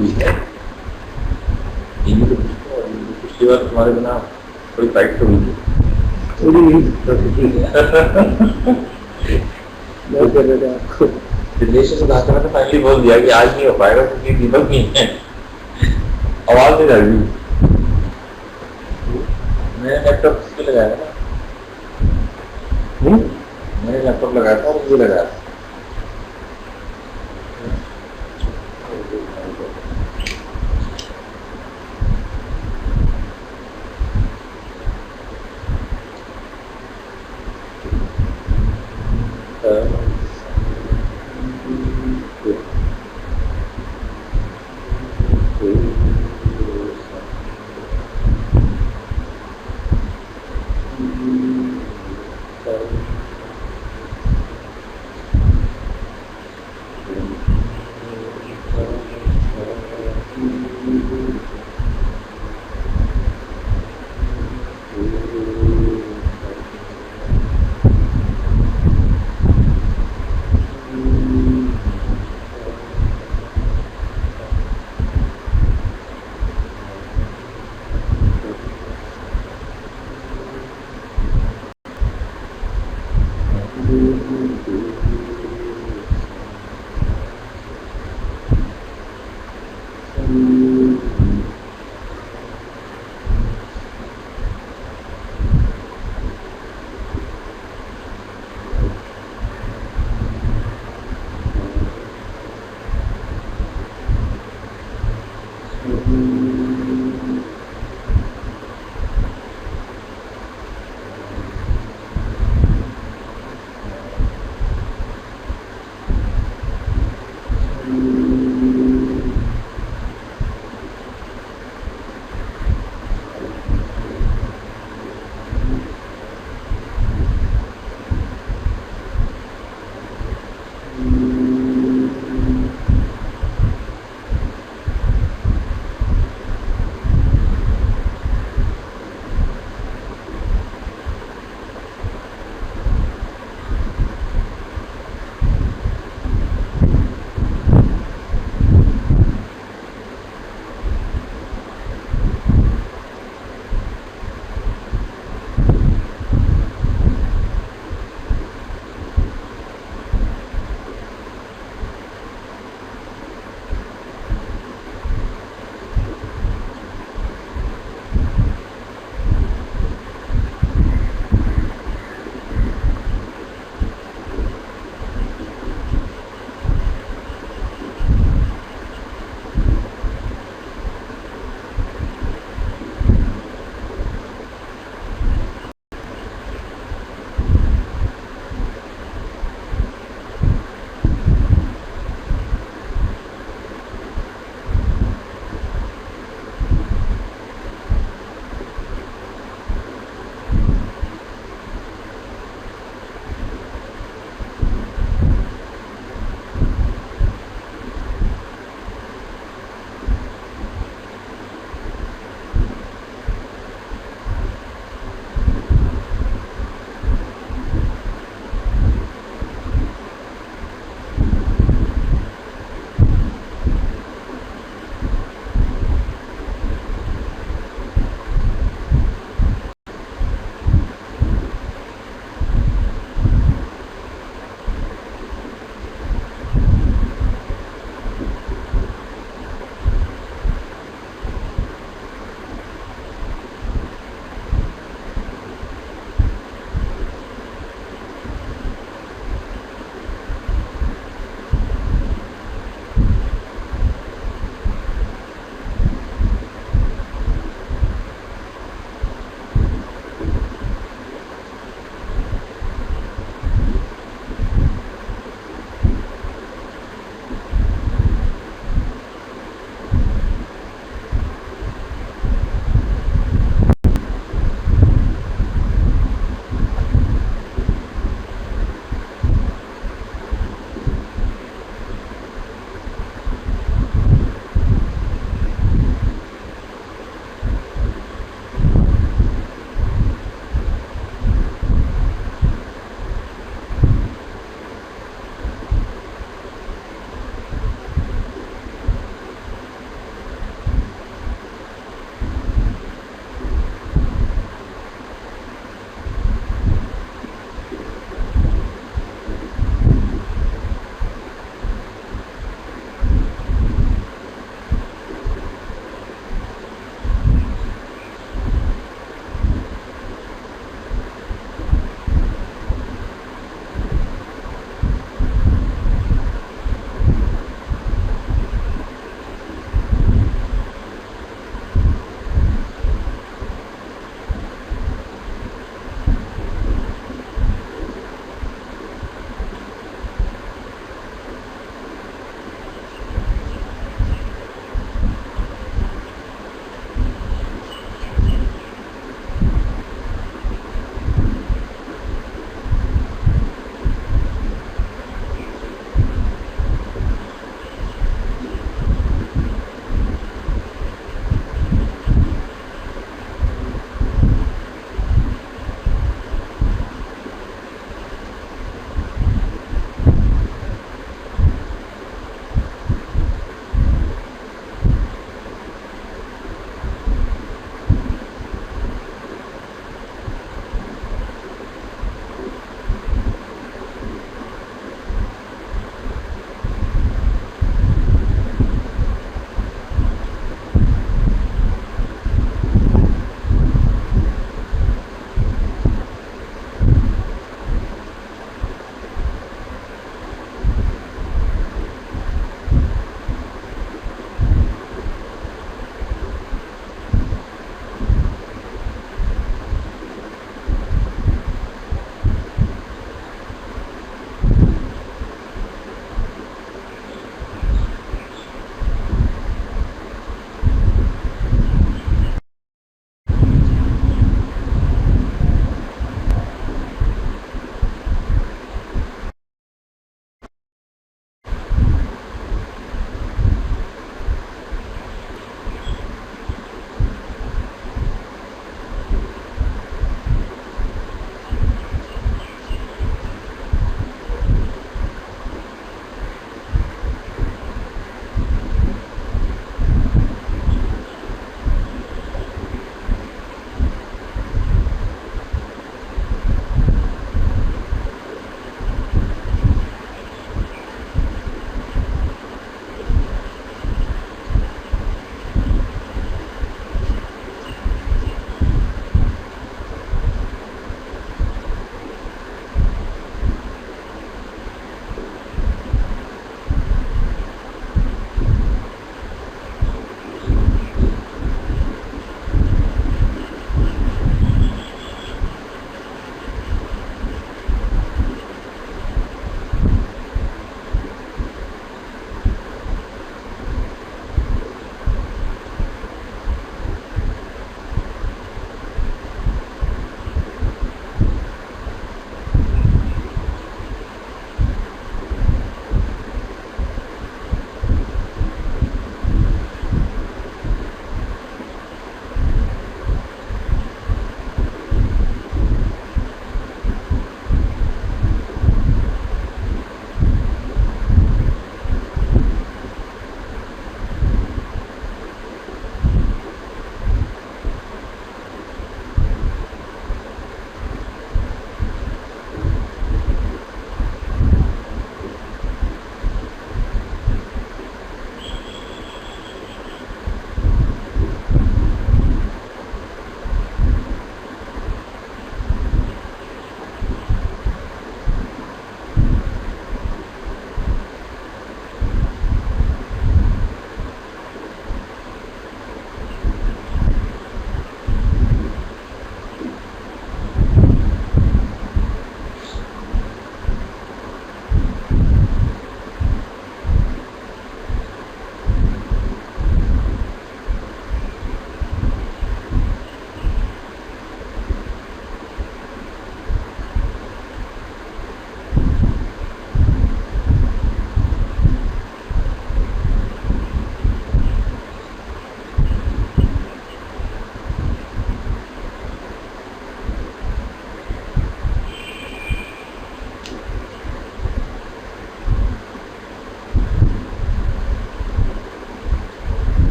हुई है। इन्हीं को पूछो, और पिछली बार तुम्हारे बिना थोड़ी फाइट तो हुई थी। थोड़ी रिलेशन से कहा था, मैंने फाइनली बोल दिया कि आज नहीं हो पाएगा क्योंकि दीपक नहीं है। आवाज नहीं आ रही। मैंने लैपटॉप किस पे लगाया था ना, मैंने लैपटॉप लगाया था और ये लगाया था।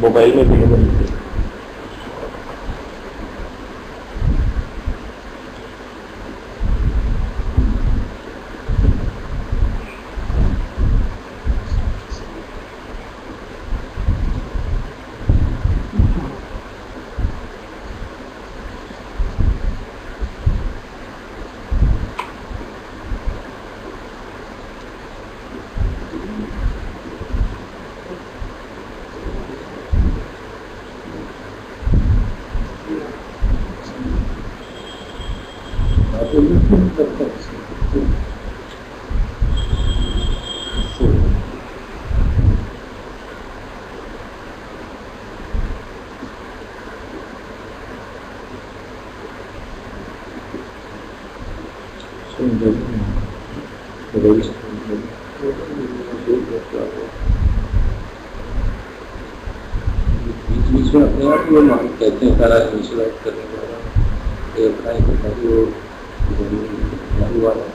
मोबाइल में भी बीच में अपने आप वो मान कहते हैं सारा इंसुलेट करने वाला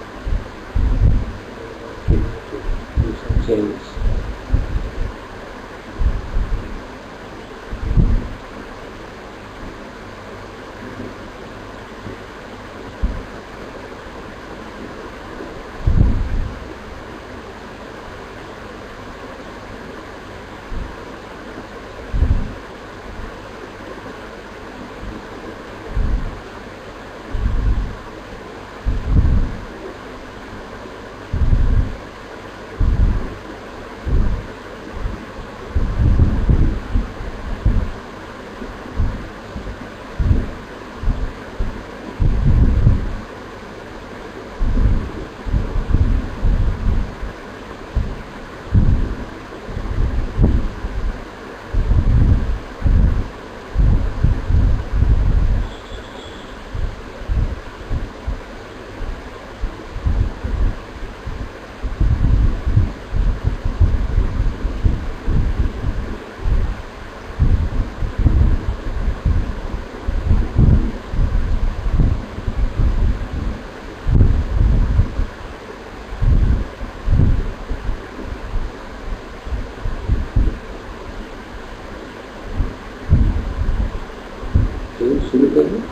चेंज शुरू कर दें।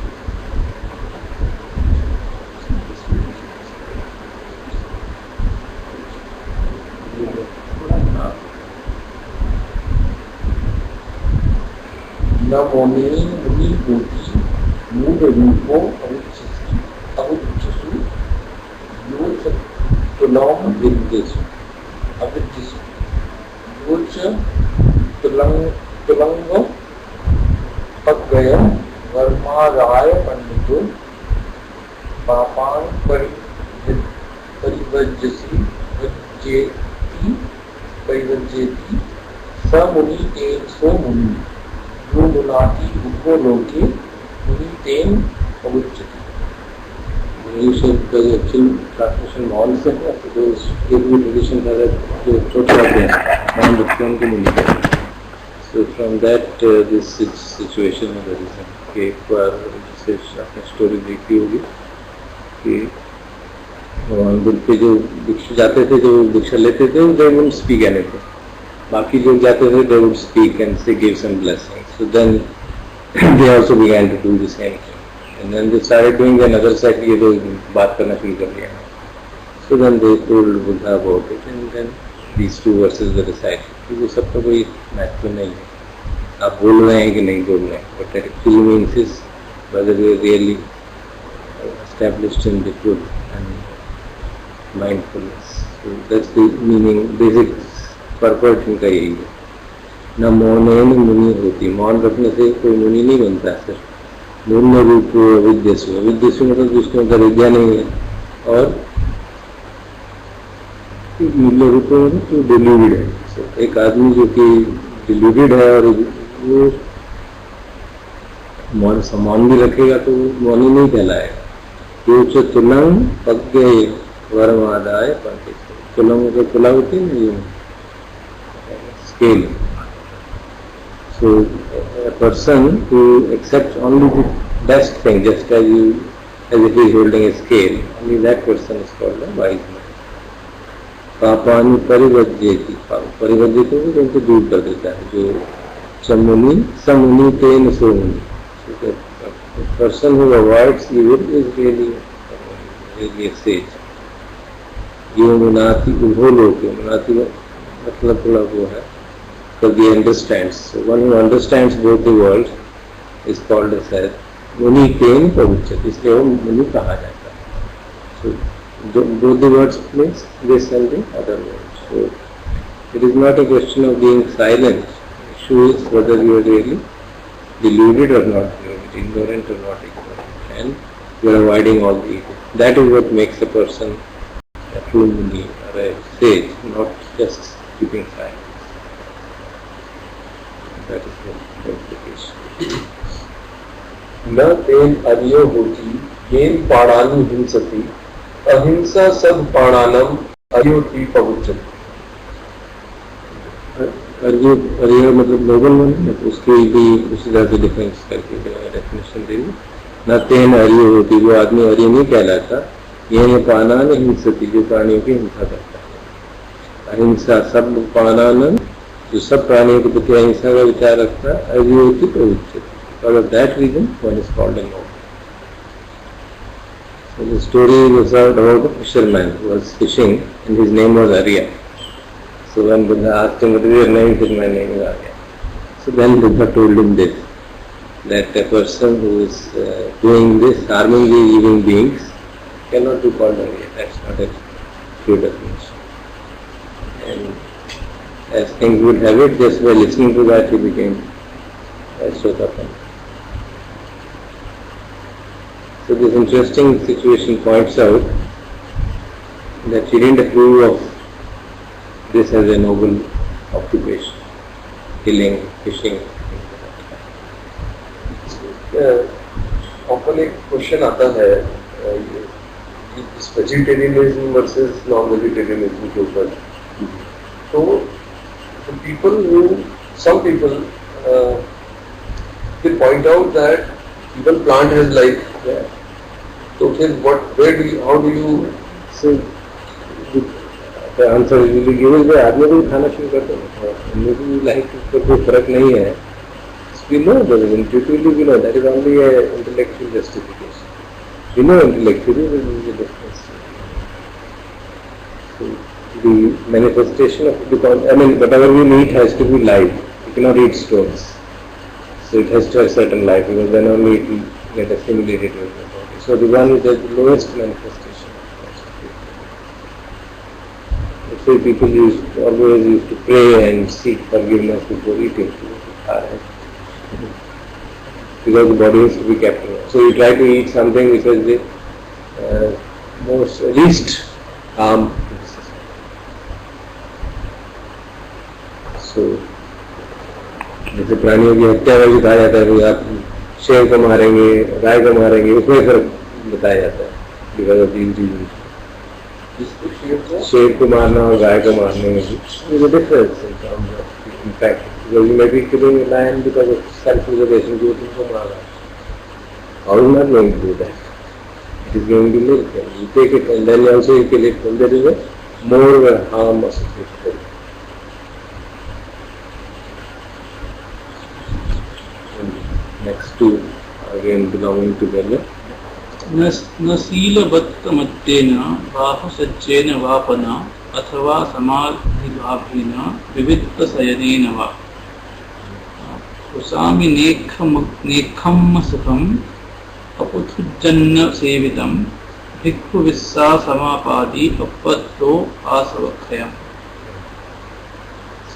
नमो मुनि मूर्ति मूल रूपो अवुच्चसु योच तुलम विद्यसु अविद्यसु योच तुलंग पद्गय वर्माराय पंडितो पापान परिवज्यसी परिवज्येति स मुनि तेन सो मुनि जो मुनाति उको लोके मुनि तेन अवुच्यते। The actual translation all से है तो those tradition जो छोटे आते हैं मान रखते हैं उनको मुनि। So from that this situation है that is कि एक बार जैसे आपने स्टोरी देखी होगी कि भगवान बुद्ध पे जो भिक्षु जाते थे जो भिक्षा लेते थे they wouldn't speak anything, बाकी जो जाते थे they would speak and they gave some blessings. So then they also began to do the same thing and then they started doing another side ये तो बात करना शुरू कर दिया. So then they told Buddha about it and then these two verses were recited. वो सबका कोई महत्व नहीं है आप बोल रहे हैं कि नहीं बोल रहे हैं, what that actually means is whether we are really established in the truth and mindfulness. So that's the meaning, basic purport इनका यही है. न मौनेन मुनि होती, मौन रखने से कोई मुनि नहीं बनता सर. मूल रूप विद्यसु, विद्यसु मतलब जिसके अंदर विद्या नहीं है और मूल्य रूप में तो डिल्यूटेड है। So, एक आदमी जो कि डिल्यूटेड है और वो सम्मान भी रखेगा तो मौनी नहीं कहलाएगा। जो उच्च तुलंग पग्गे वर्मादाय पंडित, तुलंग जो तुला होती है ना, ये scale. So a person who accepts only the best thing, just as if he is holding a scale, only that person is called a wise man. पापानि परिवज्येति, परिवज्येति को उनको दूर कर देता है। जो समुनि समुनि तेन सोमुनि, a person who avoids evil is really a sage. यो मुनाति उभो लोके, मुनाति मतलब वो है because he understands. So one who understands both the worlds is called as Muni Ken Pavuchat, इसलिए वो मुनि कहा जाता है। So both the words means this and the other words. So it is not a question of being silent. The issue is whether you are really deluded or not deluded, ignorant or not ignorant, and you are avoiding all the evil. That is what makes a person a true Muni or a sage, not just keeping silent. That is the implication. न तेन अर्यो होती येन पाणानि हिंसति, अहिंसा सद पाणानम अर्योति पवुच्यते। अर्यो मतलब Nobel one है, उसके भी उसी तरह से डिफरेंस करके डेफिनेशन दे दी। न तेन अर्यो होती, वो आदमी अर्य नहीं कहलाता। येन पाणानि हिंसति, जो प्राणियों की हिंसा करता है। अहिंसा सब पाणानम, जो सब प्राणियों के प्रति अहिंसा का विचार रखता है, अर्योति पवुच्यते। Because of that reason, one is called a noble. So the story was about a fisherman who was fishing, and his name was Arya. So when Buddha asked him, "What is your name?" He said, "My name is Arya." So then Buddha told him this, that a person who is doing this, harming the living beings, cannot be called Arya. That's not a true definition. And as things would have it, just by listening to that, he became a Sotapanna. So this interesting situation points out that she didn't approve of this as a noble occupation, killing, fishing. often एक question आता है इस vegetarianism versus non vegetarianism के ऊपर। तो people who, some people they point out that even plant has life. So फिर how do you So the answer will be given by आदमी को खाना शुरू करते हैं, उनकी लाइफ पर कोई फर्क नहीं है। We know that intuitively we know that is only a intellectual justification. We know intellectually there is a difference. So the manifestation of the, whatever we eat has to be live. We cannot eat stones. So it has to have certain life, because then only it will get assimilated with the body. So the one that the lowest manifestation of consciousness. That's why people always used to pray and seek forgiveness before eating. Because the body has to be kept in. So you try to eat something which has the least harm. So जैसे प्राणियों की हत्या में भी कहा जाता है कि आप शेर को मारेंगे, गाय को मारेंगे, उसमें फर्क बताया जाता है। बिकॉज ऑफ दीज रीजंस, शेर को मारना और गाय को मारने में भी difference in terms of impact. Because you may be killing a lion because of self preservation, जो तुमको मारा, how is not going to do that, it is going to live, you take it and then also you kill it, there is a more harm associated. Next two again belonging together. न शीलबद्धमत्येन बाहुसज्जेन वापना अथवा समाधिलाभेन विविधशयनेन वा उसामि नेखम् सुखम् अपुथुजन्न सेवितं भिक्षुविस्सा समापादि अपत्तो आसवक्षयम्।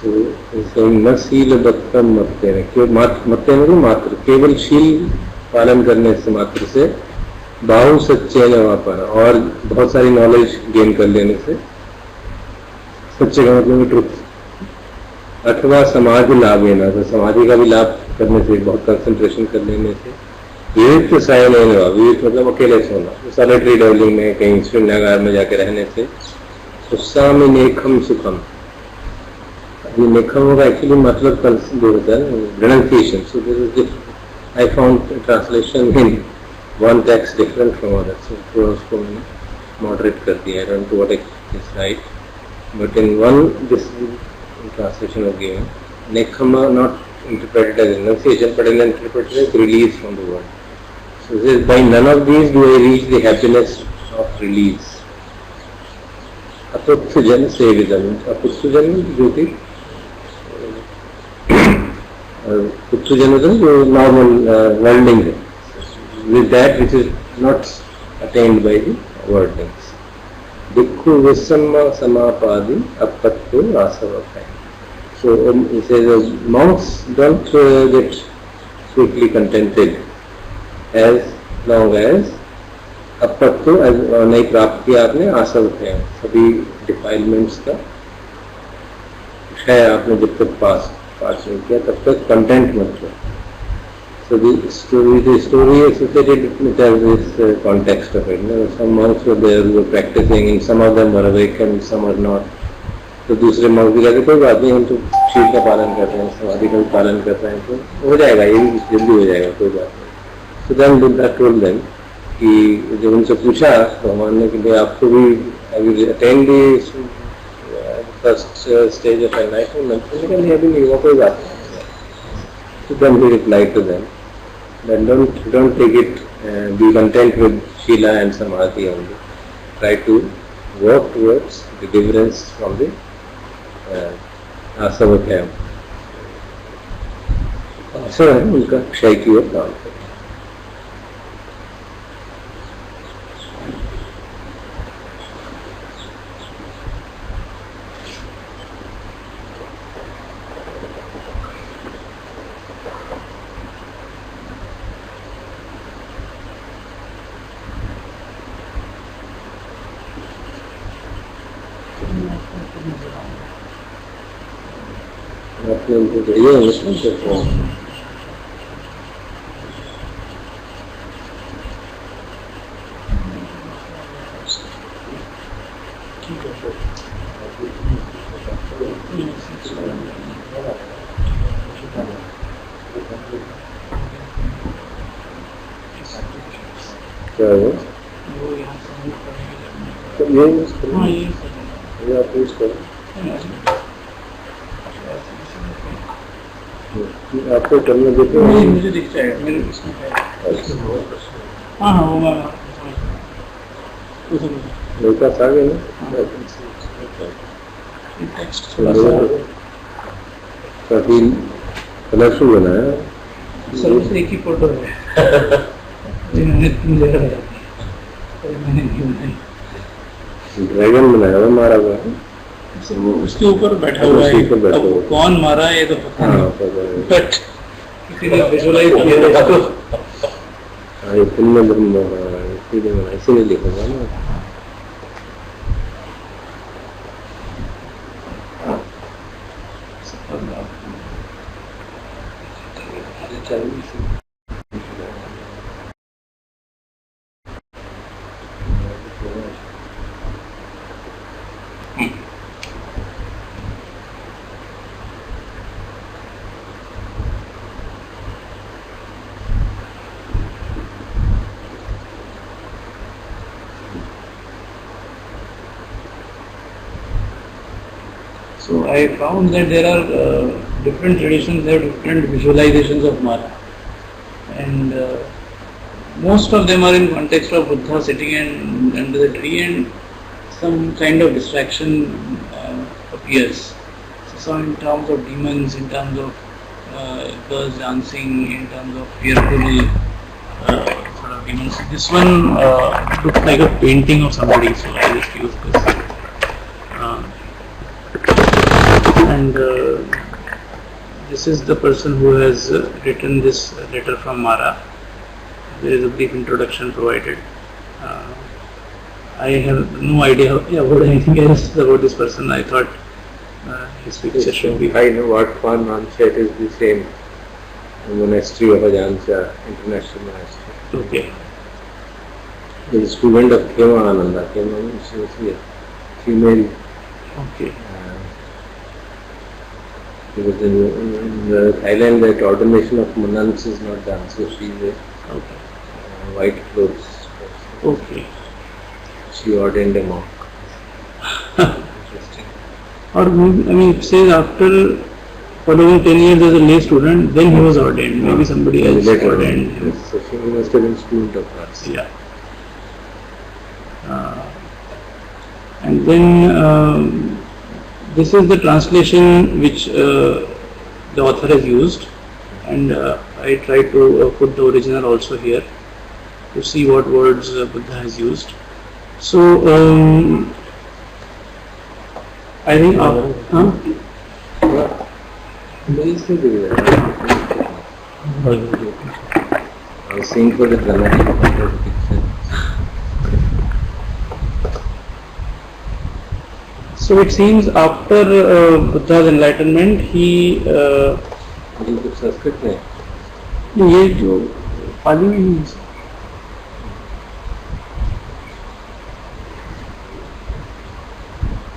न शील बद्धम मत्तेन मात्र, केवल शील पालन करने से मात्र से, बाहु सच्चे न वापन, और बहुत सारी नॉलेज गेन कर लेने से, सच्चे का मतलब ट्रुथ, अथवा समाधि लाभ लेना, तो समाधि का भी लाभ करने से, बहुत कंसंट्रेशन कर लेने से, विविध तो सही नहीं हुआ, विविध मतलब अकेले सोना, सॉलिटरी डाउलिंग में कहीं शून्यागार में जाके रहने से, उत्साह नेखम सुखम, अभी नेखम का एक्चुअली मतलब जो होता है renunciation, so this I found translation in one text different from other, so थोड़ा उसको मैंने मॉडरेट कर दिया, I don't know what is right, but in one this translation of given, nekhama not interpreted as renunciation but interpreted as release from the world. So it says, by none of these do I reach the happiness of release. Aputsujan sevidam. Aputsujan जो कि Aputsujan is जो normal worldling है, with that which is not attained by the worldlings. Dikkhu visamma samapadi appattu asavakaya. So he says monks don't get quickly contented as long as appattu नहीं प्राप्त किया आपने आसवकया, सभी डिफाइलमेंट्स का क्षय आपने जब तक पास नहीं किया तब तक कंटेंट मत रहो. So the story associated with this context of it. Some monks were there who were practicing, and some of them were awakened, some are not. तो दूसरे monks भी कहते कोई बात नहीं, हम तो शील का पालन कर रहे हैं, समाधि का पालन कर रहे हैं, तो हो जाएगा, ये भी जल्दी हो जाएगा, कोई बात नहीं. So then Buddha told them कि जब उनसे पूछा तो हमारे कि भाई आपको भी attend the first stage of enlightenment, तो अभी नहीं हुआ, कोई बात नहीं. So then he replied to them, then don't take it, be content with Shila and Samadhi only. Try to work towards the deliverance from the asavakaya. So उनका क्षय की ओर काम करें. आपने उनको ये अनुष्ठान करते हैं. क्या है तो ये यूज करो, ये आप यूज करो. आपको टर्म में देखो, मुझे दिख जाएगा मेरे इसमें. हाँ हाँ वो मैं लड़का आ गया ना, टेक्स्ट थोड़ा सा काफी कलरफुल बनाया. सर उससे एक ही फोटो है जिन्होंने 3 जगह लगाई, मैंने नहीं बनाई. ड्रैगन बनाया हुआ, मारा हुआ है, वो उसके ऊपर बैठा हुआ है. अब कौन मारा है ये तो पता नहीं, बट किसी ने विजुअलाइज किया है. हाँ ये फिल्म में इसीलिए लिखूंगा ना. So I found that there are different traditions, there are different visualizations of Mara, and most of them are in context of Buddha sitting under the tree and some kind of distraction appears. So some in terms of demons, in terms of girls dancing, in terms of fearful sort of demons. This one looked like a painting of somebody, so I just used this. And this is the person who has written this letter from Mara. There is a brief introduction provided. I have no idea about anything else about this person. I thought his picture should be. I know what one Nansha, it is the same monastery of Ajansha, international monastery. Okay. He is a student of Khema Ananda. Khema means she was a female. Okay. Because in Thailand that ordination of nuns is not done, so she is a Okay. white clothes. Okay. She ordained a monk. Interesting. Or maybe, I mean, it says after following 10 years as a lay student, then he was ordained. Maybe somebody else Later on. ordained him. Yes, so she must have been student of hers. Yeah. And then this is the translation which the author has used, and I tried to put the original also here to see what words Buddha has used. So I think I was seeing for the dramatic part of the picture. so it seems after Buddha's enlightenment he ये कुछ संस्कृत में ये जो पाली में ही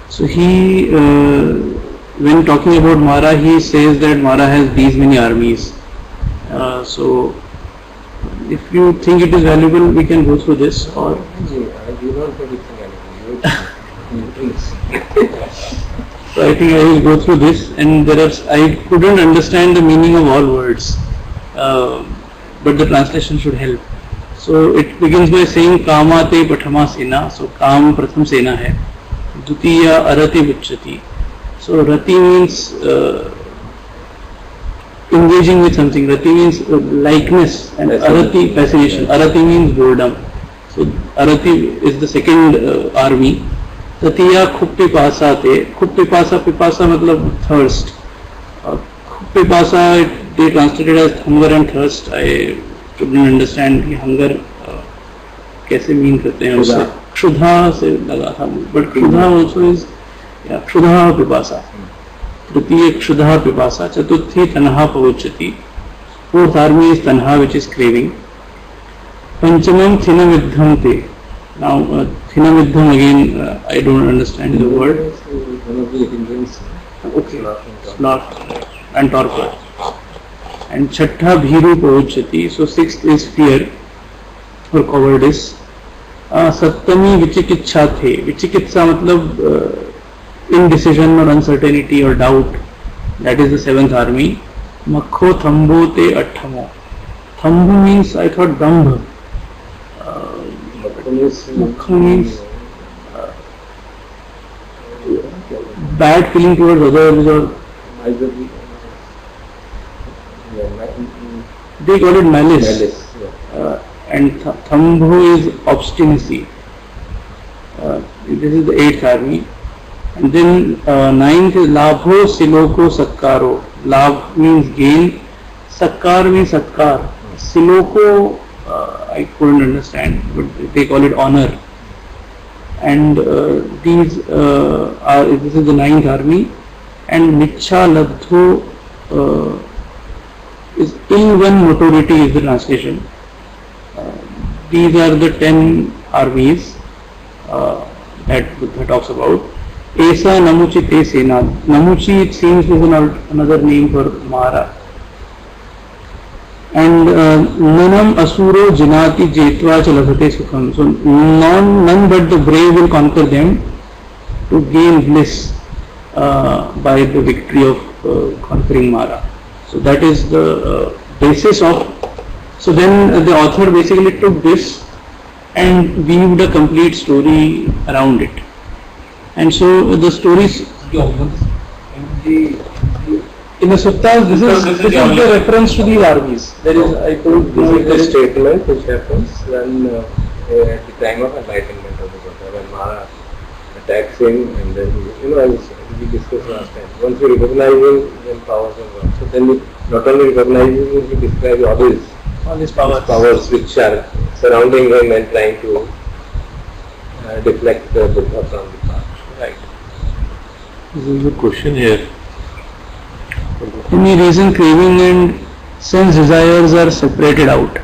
so he when talking about Mara he says that Mara has these many armies. So if you think it is valuable we can go through this, or I do not predicting anything. so I think I will go through this, and I couldn't understand the meaning of all words, but the translation should help. So it begins by saying Kama te Pathama Sena. So Kam Pratham Sena hai. Dutiya Arati Vichati. So Rati means engaging with something. Rati means likeness, and Arati fascination. Arati means boredom. So Arati is the second army. Tatiya Khub Pipasa te. Khub Pipasa, Pipasa matlab thirst. Khub Pipasa they translated as hunger and thirst. I couldn't understand कि hunger कैसे mean करते हैं उससे. क्षुधा से लगा था, but क्षुधा also is क्षुधा पिपासा. तृतीय क्षुधा पिपासा. चतुर्थी तन्हा पवुच्यति. Fourth army is tanha, which is craving. Panchamam thinamiddham te. Now thinamiddham again I don't understand the word. One of the Indians. Okay. Sloth and torpor. And Chhattha Bhiru Pavachati. So sixth is fear or cowardice. Saptami Vichikitsa the. Vichikitsa matlab indecision or uncertainty or doubt. That is the seventh army. Makho Thambo te Atthamo. Thambo means, I thought, Dambha. Makho means bad feeling towards others, or they call it malice. And Thambho is obstinacy. This is the eighth army. And then ninth is Labho Siloko Sakkaro. Labh means gain, Sakkar means Sakkar. Siloko I couldn't understand, but they call it honor. And this is the ninth army. And Michha Labdho is ill-won notoriety is the translation. These are the 10 armies that Buddha talks about. Esa Namuchi Te Sena. Namuchi, it seems, is another name for Mara. And Nanam Asuro Jinati Jetva Chalavate Sukham. So none but the brave will conquer them to gain bliss by the victory of conquering Mara. So that is the basis of. So then the author basically took this and weaved a complete story around it. And so the stories in the suttas, this is the reference to these armies. There is, I told this is the statement which happens when at the time of enlightenment of the Buddha, when Mara attacks him, and then as we discussed last time, once you recognize him, then powers are gone. So then not only recognizing him, he describes all these powers which are surrounding him and trying to deflect the Buddha from the path. Right. This is a question here. Any reason craving and sense desires are separated out.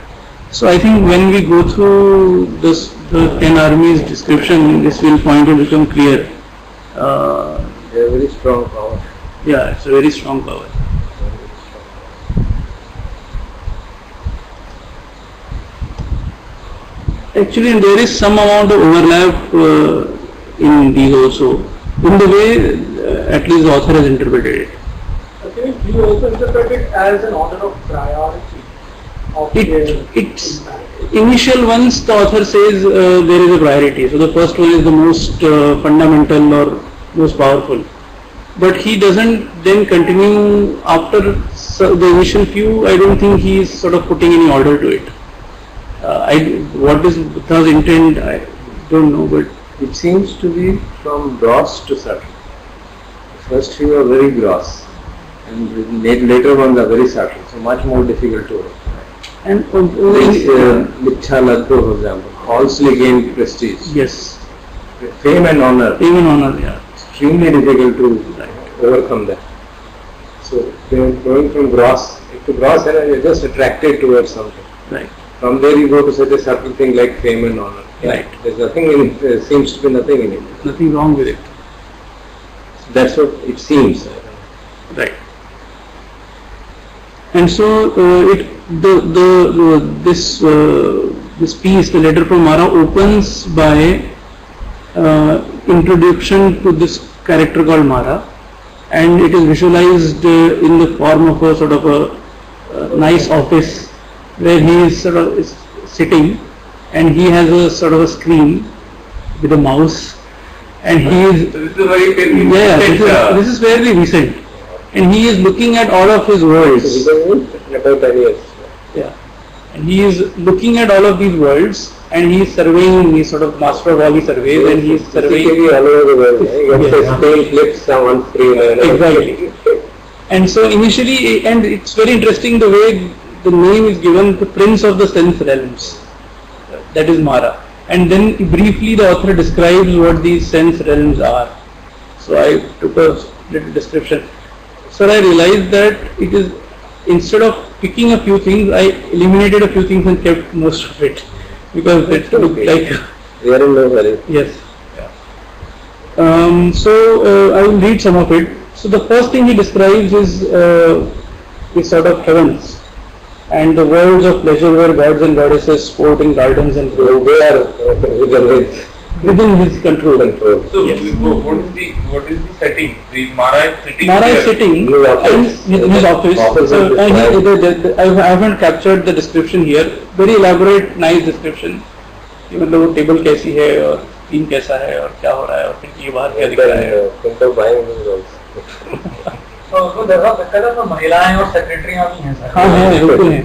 So I think when we go through this, the 10 armies description, this will point to become clear. They are very strong power. Yeah, it's a very strong power. Actually, there is some amount of overlap in these also, in the way at least the author has interpreted it. Okay, you also interpret it as an order of priority of It's initial ones the author says there is a priority. So the first one is the most fundamental or most powerful. But he doesn't then continue after the initial few. I don't think he is sort of putting any order to it. What is Buddha's intent, I don't know, but It seems to be from gross to subtle. First few are very gross, and later ones are very subtle, so much more difficult to work. and Michha Laddo, for example, falsely gained prestige, yes, fame and honor, even honor, yeah, extremely difficult to overcome that. So they are going from gross to gross, and you're just attracted towards something. right. From there you go to such a subtle thing like fame and honor. Right. There's nothing in it. There seems to be nothing in it. Nothing wrong with it, That's what it seems. right. And so this piece, the letter from Mara, opens by introduction to this character called Mara, and it is visualized in the form of a sort of a nice office where he is sort of is sitting, and he has a sort of a screen with a mouse, and he is This is very this is fairly recent, and he is looking at all of his worlds. In about 10 years. Yeah, and he is looking at all of these worlds, and he is surveying. He's sort of master of all the surveys, and he is surveying. Basically all over the world. You get Yes. the Spain flips on screen. Exactly. And so initially, and it's very interesting the way the name is given, the Prince of the Sense Realms. That is Mara. And then briefly the author describes what these sense realms are. So I took a little description. So I realized that it is, instead of picking a few things, I eliminated a few things and kept most of it. Because it looked like, We are in no hurry. yes. I will read some of it. So the first thing he describes is sort of heavens and the worlds of pleasure where gods and goddesses sport in gardens and groves. They are Within his control. So Yes. what is the setting? The Mara is sitting. Mara is here. sitting His office. in his office. Office So, is I haven't captured the description here. Very elaborate, nice description. कि मतलब वो table कैसी है और scene कैसा है और क्या हो रहा है और फिर ये बाहर क्या दिख रहा है. think of buying these also. तो देखा कहता था महिलाएं और सेक्रेटरियां भी हैं सर. हाँ हाँ बिल्कुल है.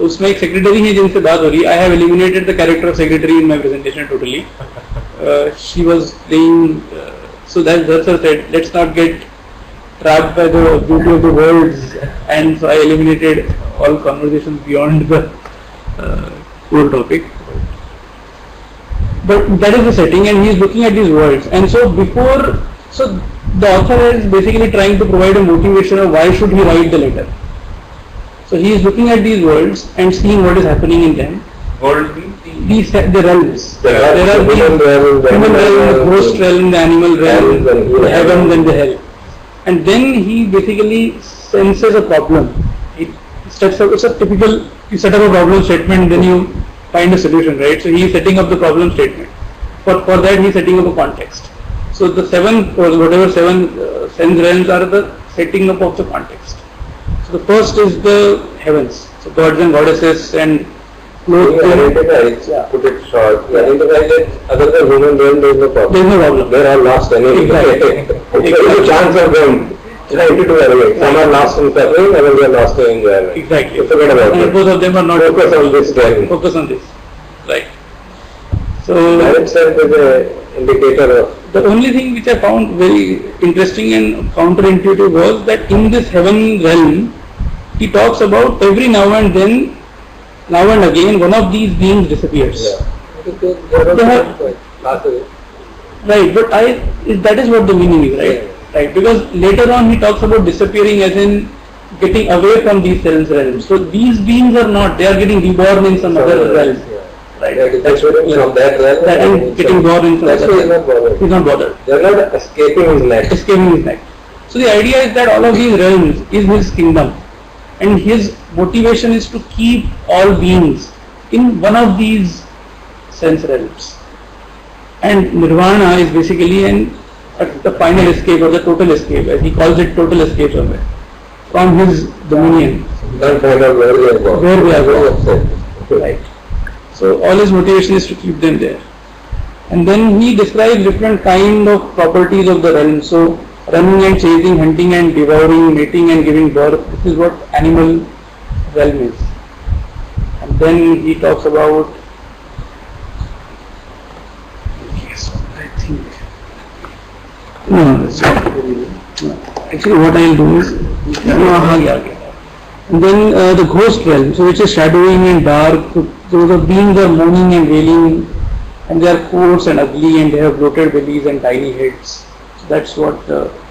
उसमें एक सेक्रेटरी है जिनसे बात हो रही है. I have eliminated the character of secretary in my presentation totally. She was playing. So that's her said. Let's not get trapped by the beauty of the words, and so I eliminated all conversations beyond the core topic. But that is the setting, and he is looking at these words. And so the author is basically trying to provide a motivation of why should he write the letter. So he is looking at these worlds and seeing what is happening in them. World means The realms. There are the human realm, human realm, the animal ghost realm, realm, the animal realm, and then the heaven, and the hell. And then he basically senses a problem. It's a typical, you set up a problem statement, then you find a solution, right? So he is setting up the problem statement. For that he is setting up a context. So the seven, or whatever seven sense realms are the setting up of the context. So the first is the heavens. So gods and goddesses and We identify, put it short, we identify that other than human realm there is no problem. There is no problem. They are all lost anyway. Exactly. There is a chance of them trying to do everything. Some are lost in suffering, others are lost in enjoyment. Exactly. So forget about And it. both of them are not Focus on this realm. Focus on this. Right. So That itself is an indicator of the only thing which I found very interesting and counterintuitive was that in this heaven realm, he talks about every now and then, now and again, one of these beings disappears. They are They have- classes. Right, but that is what the meaning is, right? Yeah. Right, because later on he talks about disappearing as in getting away from these sense realms. So these beings are not, they are getting reborn in some other realm. Right. That's what from that realm. That and getting born in some That's other why he's realm. not bothered. He's not bothered. They're not escaping his net. Escaping his neck. So the idea is that all of these realms is his kingdom, and his motivation is to keep all beings in one of these sense realms. And nirvana is basically the final escape or the total escape, as he calls it, total escape from his dominion. Can't find out where they are going. Where they are going. Upset. Right. So all his motivation is to keep them there. And then he describes different kind of properties of the realm. So running and chasing, hunting and devouring, mating and giving birth. This is what animal realm is. And then he talks about, yes, I think, no, that's not really, no. Actually what I'll do is, and then the ghost realm, so which is shadowing and dark. So the beings are moaning and wailing, and they are coarse and ugly, and they have bloated bellies and tiny heads. So that's what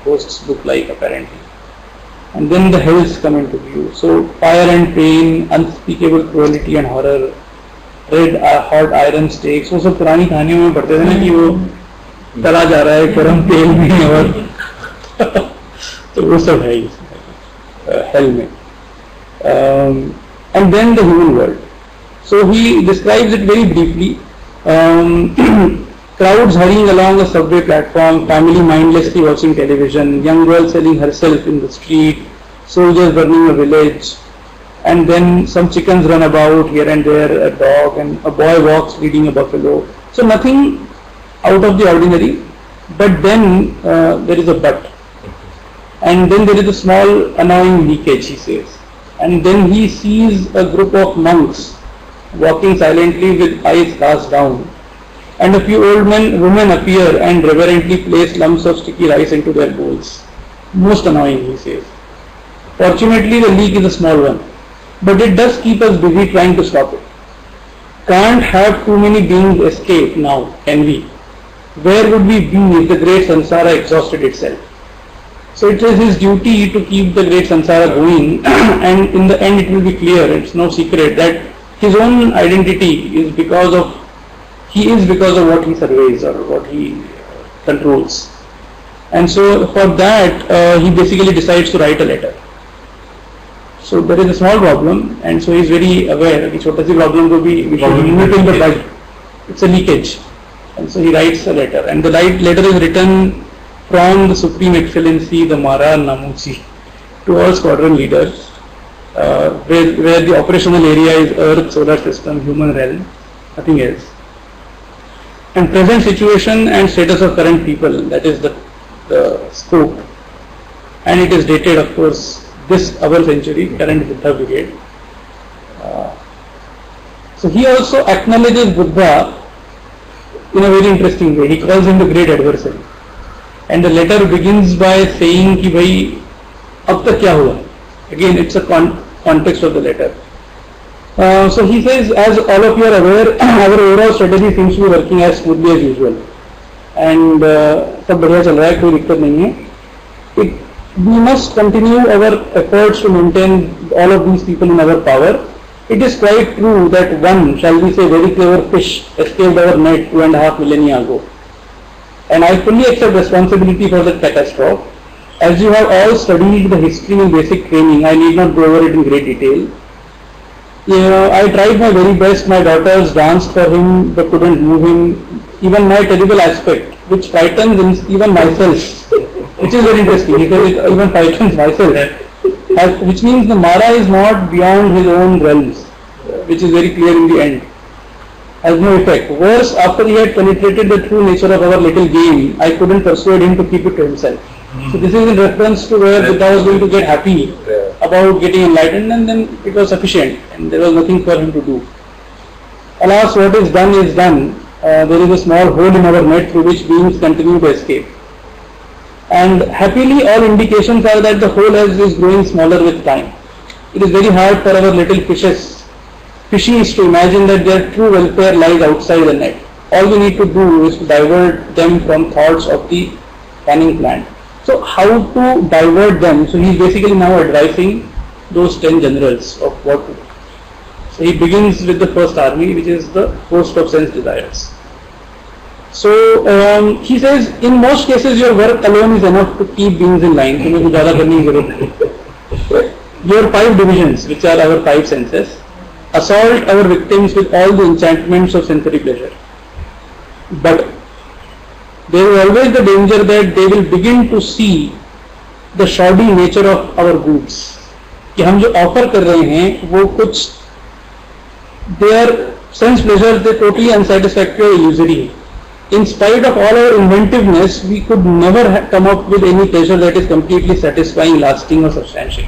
ghosts look like apparently. And then the hells come into view. So fire and pain, unspeakable cruelty and horror, red hot iron stakes. वो सब पुरानी कहानियों में पढ़ते थे ना कि वो तला जा रहा है गरम तेल में और तो वो सब है hell में. And then the human world. So he describes it very briefly. Crowds hurrying along a subway platform, family mindlessly watching television, young girl selling herself in the street, soldiers burning a village, and then some chickens run about here and there, a dog, and a boy walks leading a buffalo. So nothing out of the ordinary, but then there is a but. And then there is a small annoying leakage, he says. And then he sees a group of monks walking silently with eyes cast down. And a few old women appear and reverently place lumps of sticky rice into their bowls. Most annoying, he says. Fortunately, the leak is a small one, but it does keep us busy trying to stop it. Can't have too many beings escape now, can we? Where would we be if the great samsara exhausted itself? So it is his duty to keep the great samsara going, and in the end it will be clear, it's no secret, that his own identity is because of what he surveys or what he controls. And so for that he basically decides to write a letter. So there is a small problem, and so he is very aware that chota si problem ko bhi we should remove in the bud. It's a leakage. And so he writes a letter, and the letter is written from the Supreme Excellency, the Mara Namuchi, to all squadron leaders, where the operational area is Earth, solar system, human realm, nothing else. And present situation and status of current people, that is the scope. And it is dated, of course, this our century, current Buddha brigade. So he also acknowledges Buddha in a very interesting way. He calls him the great adversary. And the letter begins by saying कि भाई अब तक क्या हुआ? Again, it's a context of the letter. So he says, as all of you are aware, our overall strategy seems to be working as smoothly as usual. And सब बढ़िया चल रहा है, कोई दिक्कत नहीं है. We must continue our efforts to maintain all of these people in our power. It is quite true that one, shall we say, very clever fish escaped our net 2.5 millennia ago. And I fully accept responsibility for the catastrophe. As you have all studied the history and basic training, I need not go over it in great detail. I tried my very best. My daughters danced for him but couldn't move him. Even my terrible aspect, which frightens even myself, which is very interesting because it even frightens myself, which means the Mara is not beyond his own realms, which is very clear in the end. Has no effect. Worse, after he had penetrated the true nature of our little game, I couldn't persuade him to keep it to himself. So this is in reference to where Buddha was going to get happy about getting enlightened, and then it was sufficient and there was nothing for him to do. Alas, what is done is done. There is a small hole in our net through which beings continue to escape. And happily all indications are that the hole is growing smaller with time. It is very hard for our little fishies to imagine that their true welfare lies outside the net. All we need to do is to divert them from thoughts of the canning plant. So how to divert them? So he's basically now advising those 10 generals of what to do. So he begins with the first army, which is the host of sense desires. So he says, in most cases your work alone is enough to keep beings in line. So maybe ज़्यादा करने की ज़रूरत नहीं. Your 5 divisions, which are our 5 senses, assault our victims with all the enchantments of sensory pleasure. But there is always the danger that they will begin to see the shoddy nature of our goods. कि हम जो offer कर रहे हैं वो कुछ their sense pleasures, they totally unsatisfactory or illusory. In spite of all our inventiveness, we could never come up with any pleasure that is completely satisfying, lasting or substantial.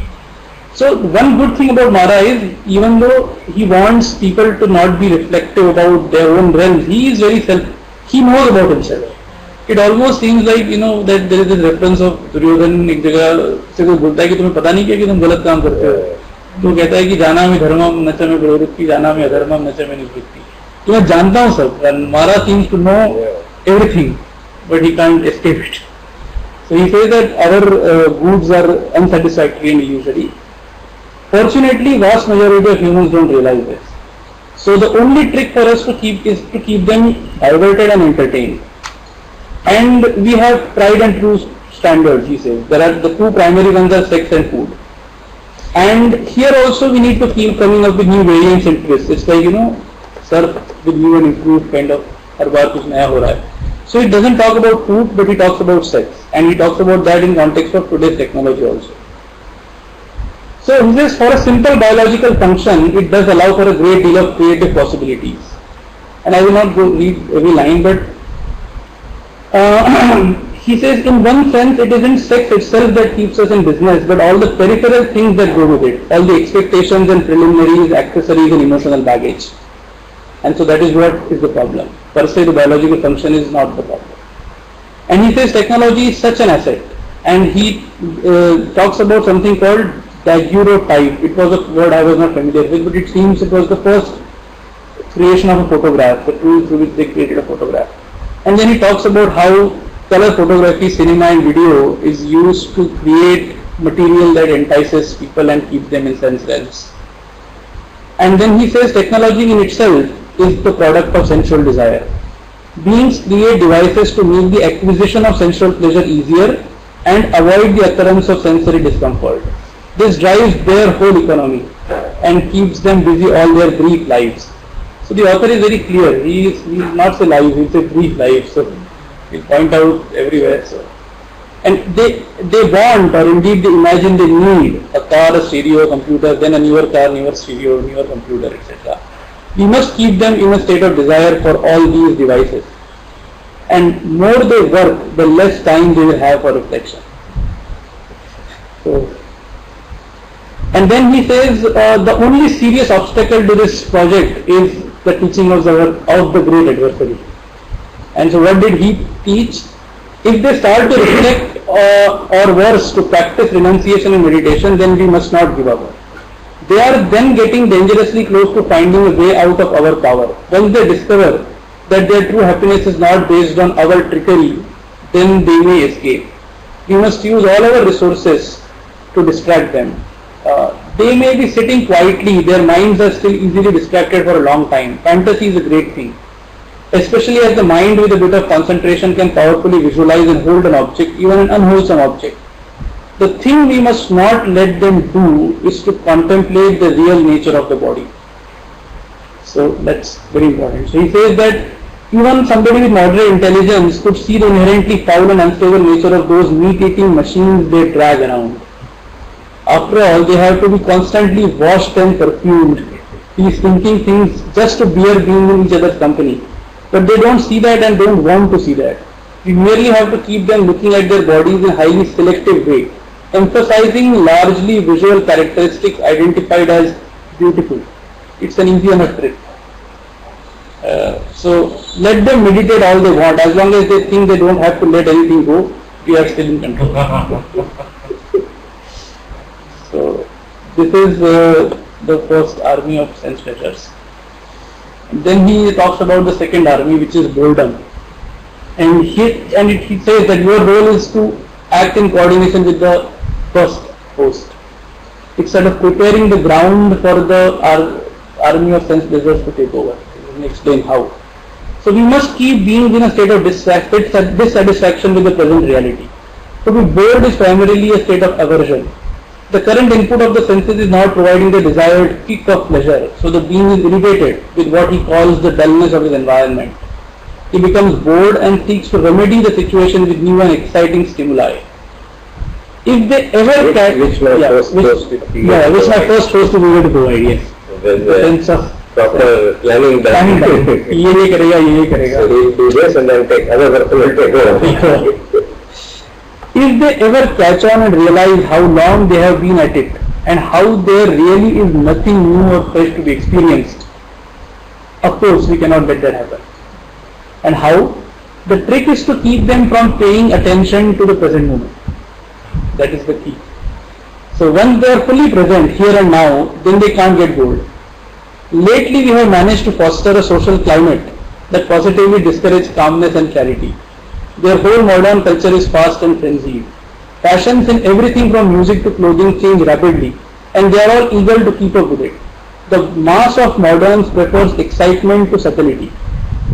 So one good thing about Mara is, even though he wants people to not be reflective about their own realms, he is very he knows about himself. It almost seems like, that there is this reference of Duryodhan एक जगह से कोई बोलता है कि तुम्हें पता नहीं क्या कि तुम गलत काम करते हो. तो कहता है कि जाना में धर्मम नच में प्रवृत्ति, जाना में अधर्मम नच में निवृत्ति. तो मैं जानता हूँ सब. Mara seems to know everything, but he can't escape it. So he says that our goods are unsatisfactory and illusory. Fortunately, vast majority of humans don't realize this. So the only trick for us to keep is to keep them diverted and entertained. And we have tried and true standards, he says. There are the 2 primary ones are sex and food. And here also we need to keep coming up with new variants and twists. It's like, surf with new and improved kind of हर बार कुछ नया हो रहा है. So it doesn't talk about food, but he talks about sex. And he talks about that in context of today's technology also. So he says for a simple biological function, it does allow for a great deal of creative possibilities. And I will not go read every line, but he says in one sense it isn't sex itself that keeps us in business, but all the peripheral things that go with it, all the expectations and preliminaries, accessories and emotional baggage. And so that is what is the problem. Per se the biological function is not the problem. And he says technology is such an asset. And he talks about something called daguerreotype. It was a word I was not familiar with, but it seems it was the first creation of a photograph, the tool through which they created a photograph. And then he talks about how color photography, cinema and video is used to create material that entices people and keeps them in sense realms. And then he says technology in itself is the product of sensual desire. Beings create devices to make the acquisition of sensual pleasure easier and avoid the occurrence of sensory discomfort. This drives their whole economy and keeps them busy all their brief lives. So the author is very clear. He is not say lives, he will say brief lives. So he'll point out everywhere. So. And they want, or indeed they imagine they need a car, a stereo, a computer, then a newer car, newer stereo, newer computer, etc. We must keep them in a state of desire for all these devices. And more they work, the less time they will have for reflection. So, and then he says the only serious obstacle to this project is the teaching of the great adversary. And so what did he teach? If they start to reflect or worse to practice renunciation and meditation, then we must not give up. They are then getting dangerously close to finding a way out of our power. Once they discover that their true happiness is not based on our trickery, then they may escape. We must use all our resources to distract them. They may be sitting quietly, their minds are still easily distracted for a long time. Fantasy is a great thing, especially as the mind with a bit of concentration can powerfully visualize and hold an object, even an unwholesome object. The thing we must not let them do is to contemplate the real nature of the body. So that's very important. So he says that even somebody with moderate intelligence could see the inherently foul and unstable nature of those meat-eating machines they drag around. After all, they have to be constantly washed and perfumed, these thinking things, just to bear being in each other's company. But they don't see that and don't want to see that. We merely have to keep them looking at their bodies in a highly selective way, emphasizing largely visual characteristics identified as beautiful. It's an easy enough trick. So let them meditate all they want. As long as they think they don't have to let anything go, we are still in control. So this is the first army of sense pleasures. Then he talks about the second army, which is boredom. And he says that your role is to act in coordination with the first host. It's sort of preparing the ground for the army of sense pleasures to take over. Let me explain how. So we must keep being in a state of dissatisfaction with the present reality. To be bored is primarily a state of aversion. The current input of the senses is not providing the desired kick of pleasure, so the being is irritated with what he calls the dullness of his environment. He becomes bored and seeks to remedy the situation with new and exciting stimuli. If they ever which my first host to be which my first host to be able to provide, yes. When The sense of proper planning planning done. done. ये करेगा So he'll do this and then take other person will take over. If they ever catch on and realize how long they have been at it and how there really is nothing new or fresh to be experienced, of course we cannot let that happen. And how? The trick is to keep them from paying attention to the present moment. That is the key. So once they are fully present here and now, then they can't get bored. Lately we have managed to foster a social climate that positively discourages calmness and clarity. Their whole modern culture is fast and frenzied. Fashions in everything from music to clothing change rapidly, and they are all eager to keep up with it. The mass of moderns prefers excitement to subtlety.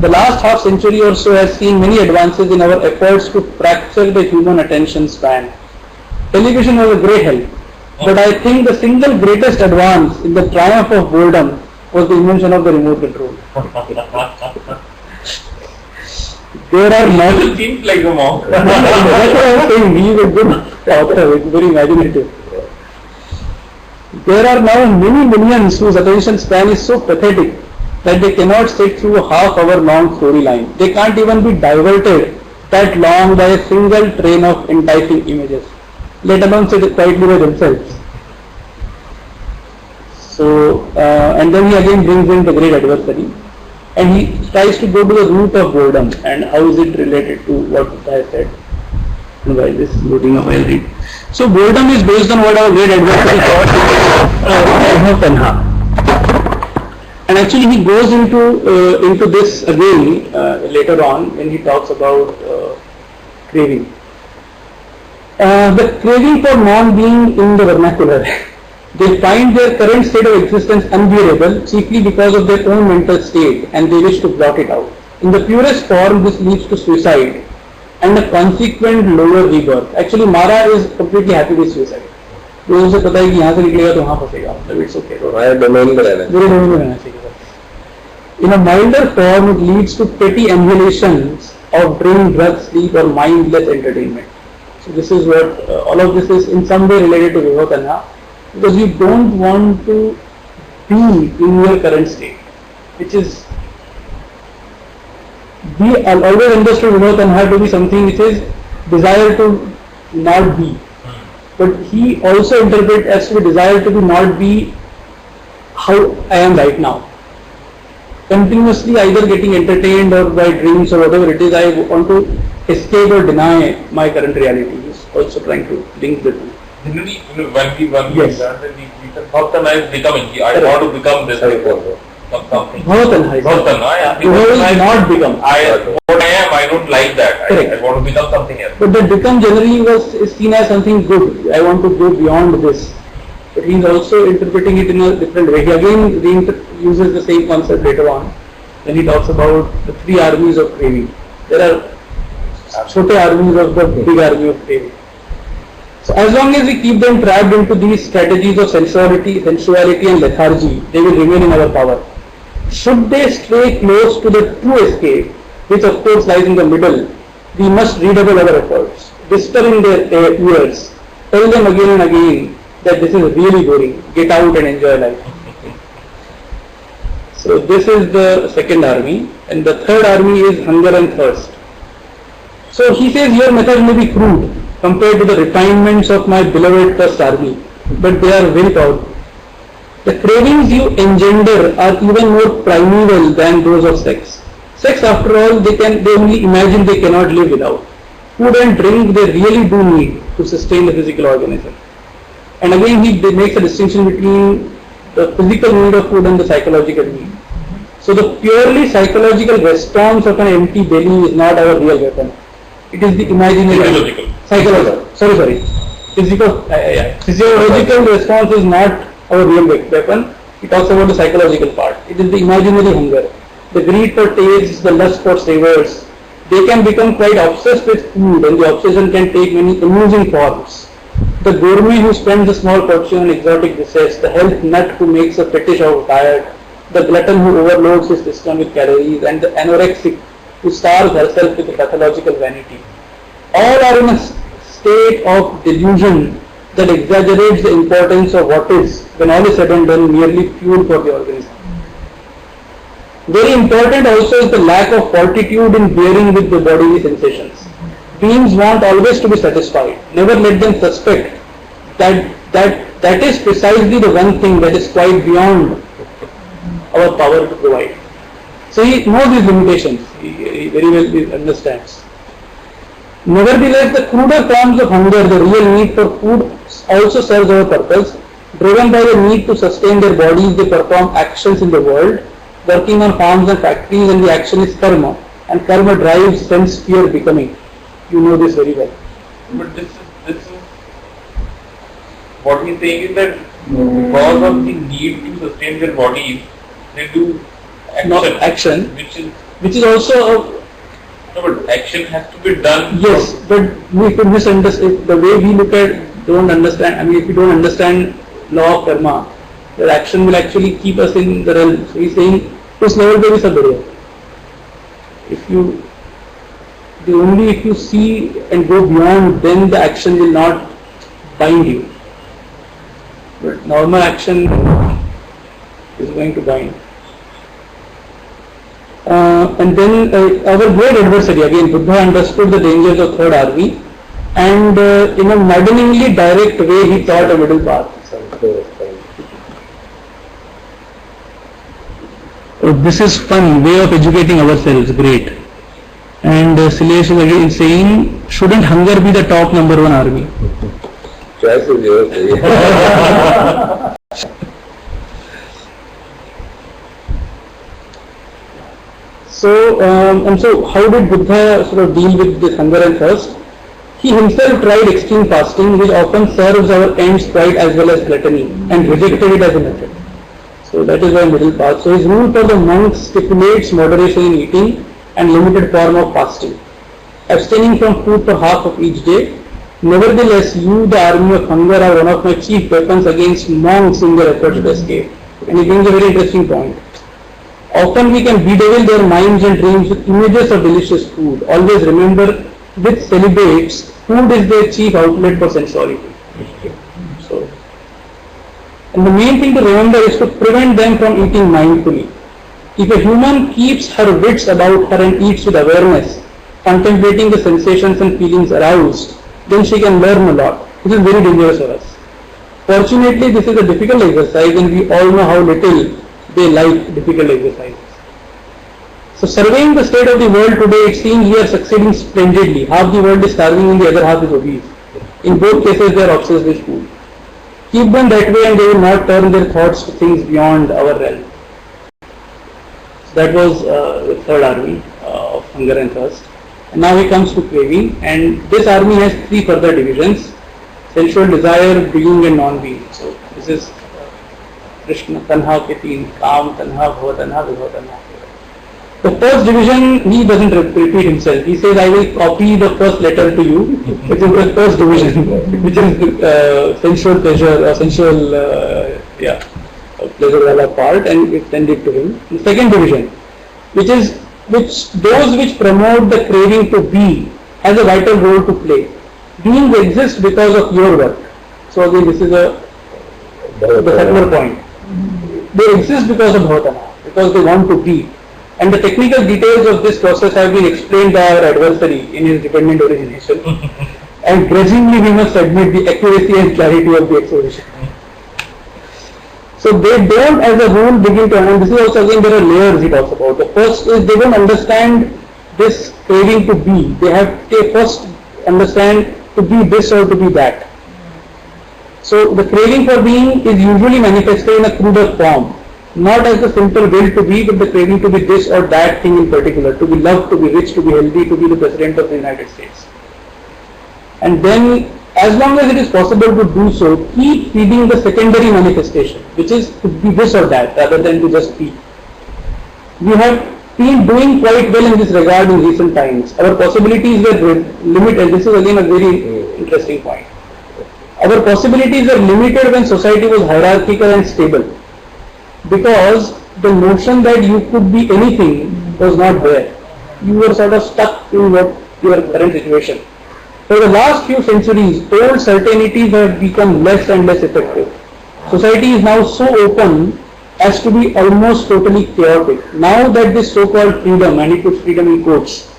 The last half century or so has seen many advances in our efforts to fracture the human attention span. Television was a great help, but I think the single greatest advance in the triumph of boredom was the invention of the remote control. There are not. It seems like a monk. That's what I was saying. He is a good author. It's very imaginative. There are now many millions whose attention span is so pathetic that they cannot sit through a half-hour-long storyline. They can't even be diverted that long by a single train of enticing images, let alone sit quietly by themselves. So, and then he again brings in the great adversary, and he tries to go to the root of boredom and how is it related to what I said. And while this is loading up, I'll read. So boredom is based on what our great adversary thought Tanha. And actually he goes into this again later on when he talks about craving. The craving for non-being in the vernacular. They find their current state of existence unbearable chiefly because of their own mental state and they wish to blot it out. In the purest form, this leads to suicide and a consequent lower rebirth. Actually, Mara is completely happy with suicide. वो उसे पता है कि यहाँ से निकलेगा तो वहाँ फंसेगा. मतलब it's okay. हमारे domain में रहना मेरे domain में रहना चाहिए. In a milder form, it leads to petty emulations of drink, drugs, sleep, or mindless entertainment. So this is what all of this is in some way related to Vibhav Tanha. Because you don't want to be in your current state, which is we always understood Vibhav Tanha to be something which is desire to not be, but he also interprets as to be desire to be not be how I am right now. Continuously either getting entertained or by dreams or whatever it is, I want to escape or deny my current reality. He's also trying to link the two. Generally, when we Yes. learn, then we Bhaktan is becoming. I want to become this something. Vibhav Tanha is Bhaktan, yeah. Vibhav is not become. What I am, I don't like that. Correct. I want to become something else. But that become generally is seen as something good. I want to go beyond this. But he is also interpreting it in a different way. He again uses the same concept later on when he talks about the three armies of craving. There are छोटे armies of the big army of craving. So as long as we keep them trapped into these strategies of sensuality and lethargy, they will remain in our power. Should they stray close to the true escape, which of course lies in the middle, we must redouble our efforts, whisper in their ears, tell them again and again that this is really boring, get out and enjoy life. So this is the second army, and the third army is hunger and thirst. So he says your method may be crude compared to the refinements of my beloved first army, but they are very powerful. The cravings you engender are even more primeval than those of sex. Sex, after all, they only imagine they cannot live without. Food and drink they really do need to sustain the physical organism. And again he makes a distinction between the physical need of food and the psychological need. So the purely psychological response of an empty belly is not our real weapon. It is the imaginary. Psychological. Psychological. Physiological response is not our real weapon. He talks about the psychological part. It is the imaginary hunger, the greed for tastes, the lust for savors. They can become quite obsessed with food, and the obsession can take many amusing forms. The gourmet who spends a small fortune on exotic dishes, the health nut who makes a fetish of diet, the glutton who overloads his system with calories, and the anorexic who starves herself with a pathological vanity. All are in a state of delusion that exaggerates the importance of what is, when all is said and done, merely fuel for the organism. Very important also is the lack of fortitude in bearing with the bodily sensations. Beings want always to be satisfied. Never let them suspect that is precisely the one thing that is quite beyond our power to provide. So he knows his limitations. He very well understands. Nevertheless, the cruder forms of hunger, the real need for food, also serves our purpose. Driven by the need to sustain their bodies, they perform actions in the world, working on farms and factories, and the action is karma. And karma drives sense, fear, becoming. You know this very well. But this is what he's saying is that because of the need to sustain their bodies, they do action. Not action, which is also No, but action has to be done. yes, but we could misunderstand the way we look at, don't understand. I mean, if you don't understand law of karma, the action will actually keep us in the realm. So he's saying, उस level पे भी सब बढ़िया. Only if you see and go beyond, then the action will not bind you. But normal action is going to bind. And then our great adversary, again, Buddha understood the dangers of third army, and in a maddeningly direct way he taught a middle path. This is fun way of educating ourselves, great. And Silesh is again saying, shouldn't hunger be the top number one army? Choice is yours. So how did Buddha sort of deal with this hunger and thirst? He himself tried extreme fasting, which often serves our ends quite as well as gluttony, and rejected it as a method. So that is why middle path. So his rule for the monks stipulates moderation in eating and limited form of fasting, abstaining from food for half of each day. Nevertheless, you, the army of hunger, are one of my chief weapons against monks in their efforts to escape. And he brings a very interesting point. Often we can bedevil their minds and dreams with images of delicious food. Always remember, with celibates, food is their chief outlet for sensuality. So, and the main thing to remember is to prevent them from eating mindfully. If a human keeps her wits about her and eats with awareness, contemplating the sensations and feelings aroused, then she can learn a lot. This is very dangerous for us. Fortunately, this is a difficult exercise, and we all know how little they like difficult exercises. So surveying the state of the world today, it seems we are succeeding splendidly. Half the world is starving and the other half is obese. In both cases, they are obsessed with food. Keep them that way and they will not turn their thoughts to things beyond our realm. So that was the third army of hunger and thirst. And now he comes to craving, and this army has three further divisions: sensual desire, being and non-being. So this is Krishna Tanha ke teen, Kaam Tanha, Bhava Tanha, Vibhava Tanha. The first division, he doesn't repeat himself. He says, I will copy the first letter to you, which is the first division, which is sensual pleasure or sensual pleasure wala part, and send it to him. The second division, which those which promote the craving to be, has a vital role to play. Beings exist because of your work. So again, this is the secular point. They exist because of Bhavatana, because they want to be. And the technical details of this process have been explained by our adversary in his dependent origination. And grudgingly we must admit the accuracy and clarity of the exposition. So they don't as a rule begin to, and this is also again there are layers he talks about. The first is they don't understand this craving to be. They have to first understand to be this or to be that. So the craving for being is usually manifested in a cruder form. Not as the simple will to be, but the craving to be this or that thing in particular, to be loved, to be rich, to be healthy, to be the President of the United States. And then as long as it is possible to do so, keep feeding the secondary manifestation, which is to be this or that rather than to just feed. We have been doing quite well in this regard in recent times. Our possibilities were limited. This is again a very interesting point. Our possibilities were limited when society was hierarchical and stable, because the notion that you could be anything was not there. You were sort of stuck in your current situation. For the last few centuries, old certainties have become less and less effective. Society is now so open as to be almost totally chaotic. Now that this so-called freedom, and he puts freedom in quotes,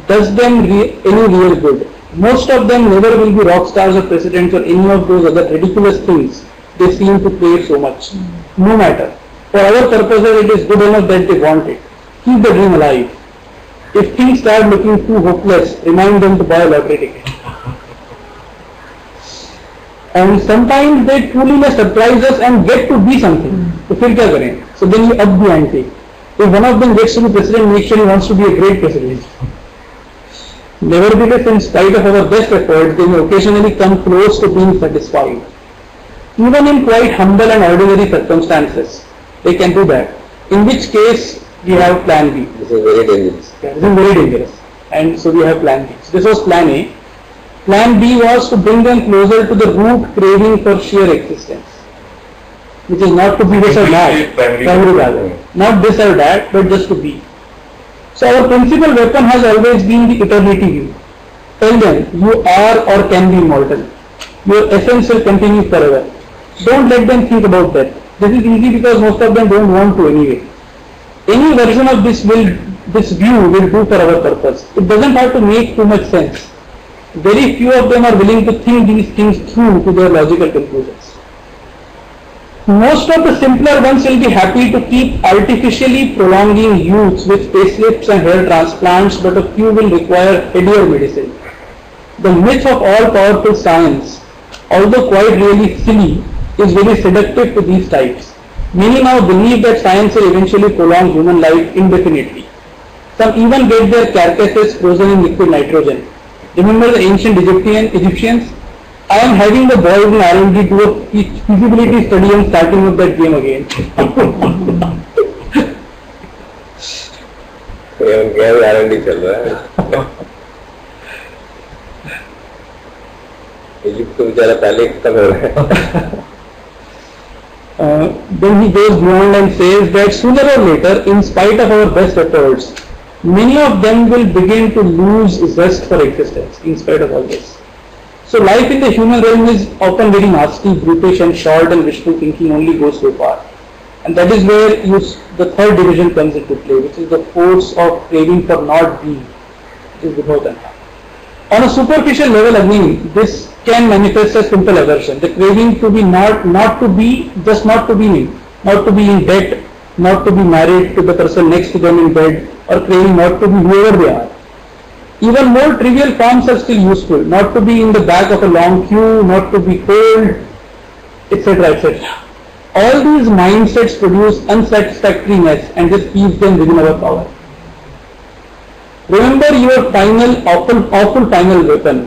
does them any real good. Most of them never will be rock stars or presidents or any of those other ridiculous things they seem to crave so much. No matter. For our purposes, it is good enough that they want it. Keep the dream alive. If things start looking too hopeless, remind them to buy a lottery ticket. And sometimes they truly may surprise us and get to be something. So फिर क्या करें? So then you up the ante. If one of them gets to be president, make sure he wants to be a great president. Nevertheless, in spite of our best efforts, they may occasionally come close to being satisfied. Even in quite humble and ordinary circumstances, they can do that. In which case, we have plan B. This is very dangerous. Yeah, this is very dangerous. And so we have plan B. So this was plan A. Plan B was to bring them closer to the root craving for sheer existence, which is not to be this or that, not this or that, but just to be. So our principal weapon has always been the eternity view. Tell them, you are or can be immortal. Your essence will continue forever. Don't let them think about that. This is easy because most of them don't want to anyway. Any version of this view will do for our purpose. It doesn't have to make too much sense. Very few of them are willing to think these things through to their logical conclusions. Most of the simpler ones will be happy to keep artificially prolonging youths with facelifts and hair transplants, but a few will require headier medicine. The myth of all-powerful science, although quite really silly, is very seductive to these types. Many now believe that science will eventually prolong human life indefinitely. Some even get their carcasses frozen in liquid nitrogen. Remember the ancient Egyptians? I am having the boys in R&D do a feasibility study and starting up that game again. R&D चल रहा है. Egypt तो बेचारा पहले खत्म हो रहा है. Then he goes beyond and says that sooner or later, in spite of our best efforts, many of them will begin to lose zest for existence in spite of all this. So life in the human realm is often very nasty, brutish and short, and wishful thinking only goes so far. And that is where the third division comes into play, which is the force of craving for not being, which is Vibhotan. On a superficial level again, this can manifest as simple aversion, the craving to be not to be, just not to be me, not to be in debt, not to be married to the person next to them in bed, or craving not to be whoever they are. Even more trivial forms are still useful, not to be in the back of a long queue, not to be cold, etc. etc. All these mindsets produce unsatisfactoriness and just keeps them within our power. Remember your final, awful final weapon.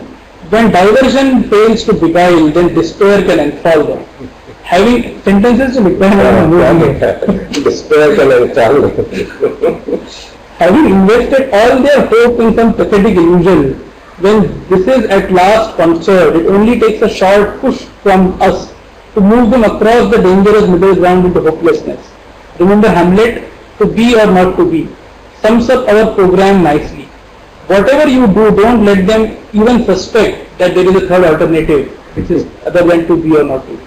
When diversion fails to beguile, then despair can enthrall them. Having sentences to despair can enthrall them. Having invested all their hope in some pathetic illusion, when this is at last punctured, it only takes a short push from us to move them across the dangerous middle ground into hopelessness. Remember Hamlet, to be or not to be, sums up our program nicely. Whatever you do, don't let them even suspect that there is a third alternative, which is other than to be or not to be.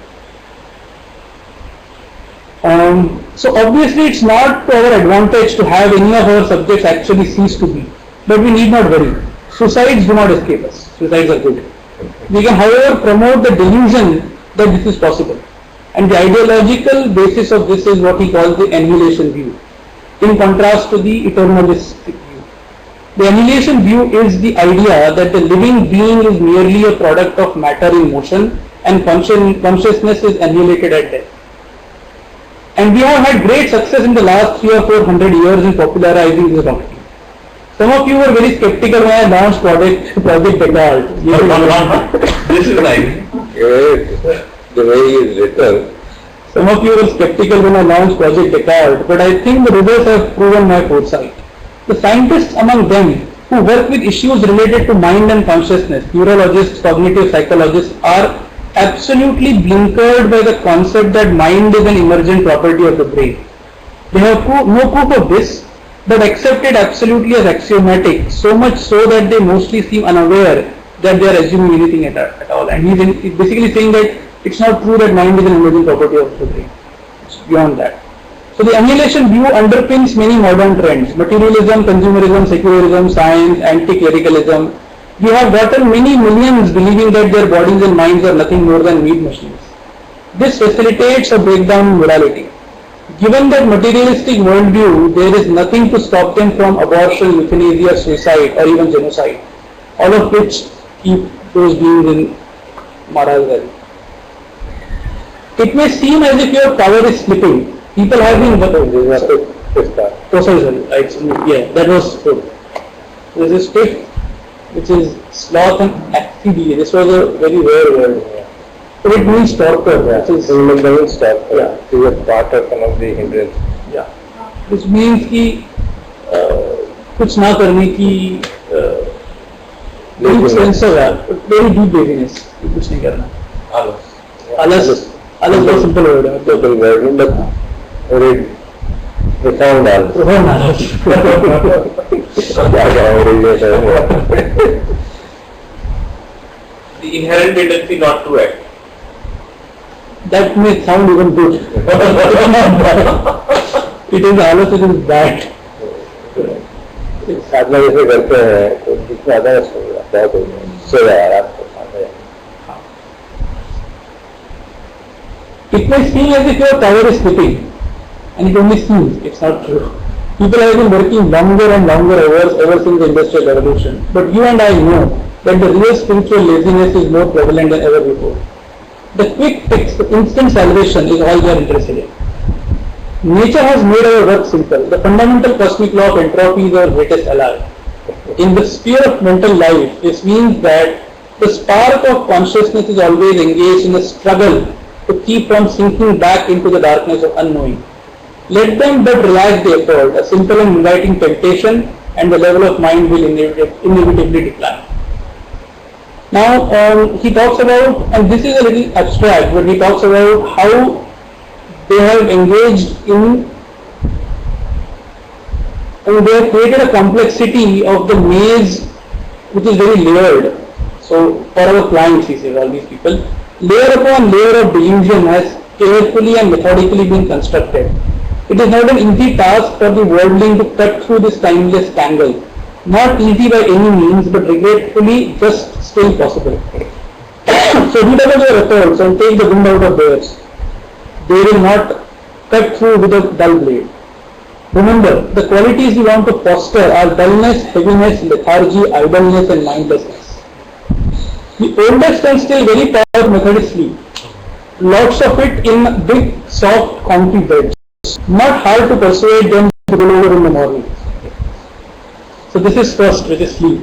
So obviously it's not to our advantage to have any of our subjects actually cease to be, but we need not worry. Suicides do not escape us. Suicides are good. We can however promote the delusion that this is possible, and the ideological basis of this is what he calls the annihilation view, in contrast to the eternalistic view. The annihilation view is the idea that the living being is merely a product of matter in motion and consciousness is annihilated at death. And we have had great success in the last 300 or 400 years in popularizing this doctrine. Some of you were very skeptical when I launched Project Descartes. This is nice. The way he is written, Some of you were skeptical when I launched Project Descartes, but I think the results have proven my foresight. The scientists among them who work with issues related to mind and consciousness, neurologists, cognitive psychologists, are absolutely blinkered by the concept that mind is an emergent property of the brain. They have no proof of this, but accept it absolutely as axiomatic, so much so that they mostly seem unaware that they are assuming anything at all. And he's basically saying that it's not true that mind is an emergent property of the brain. It's beyond that. So the annihilation view underpins many modern trends: materialism, consumerism, secularism, science, anti-clericalism. We have gotten many millions believing that their bodies and minds are nothing more than meat machines. This facilitates a breakdown in morality. Given that materialistic worldview, there is nothing to stop them from abortion, euthanasia, suicide, or even genocide, all of which keep those beings in Mara's valley. It may seem as if your power is slipping. People have been that was food. This is fifth, which is sloth and actidia. This was a very rare word. So it means torpor, which is it is a part of one of the hindrances. yeah. Which means कि कुछ ना करने की very expensive है, very deep laziness, कुछ नहीं करना. आलस बहुत simple word है. Simple word, but very profound also. profound आलस. The inherent tendency not to act. That may sound even good. It is आलस, it is bad. साधना जैसे करते हैं तो जितना ज़्यादा बहुत हो गया, सो जाएगा आपको साधना. It may seem as if your power is slipping, and it only seems, it's not true. People have been working longer and longer hours ever since the Industrial Revolution, but you and I know that the real spiritual laziness is more prevalent than ever before. The quick fix, the instant salvation is all we are interested in. Nature has made our work simple. The fundamental cosmic law of entropy is our greatest ally. In the sphere of mental life, this means that the spark of consciousness is always engaged in a struggle to keep from sinking back into the darkness of unknowing. Let them but relax the effort, a simple and inviting temptation, and the level of mind will inevitably decline. Now, he talks about, and this is a little abstract, but he talks about how they have engaged in, and they have created a complexity of the maze which is very layered. So, for our clients, he says, all these people, layer upon layer of delusion has carefully and methodically been constructed. It is not an easy task for the worldling to cut through this timeless tangle. Not easy by any means, but regretfully just still possible. So redouble your efforts and take the wind out of theirs. They will not cut through with a dull blade. Remember, the qualities you want to foster are dullness, heaviness, lethargy, idleness, and mindlessness. The oldest and still very powerful method is sleep. Lots of it in big, soft, comfy beds. Not hard to persuade them to roll over in the morning. So this is first, which is sleep.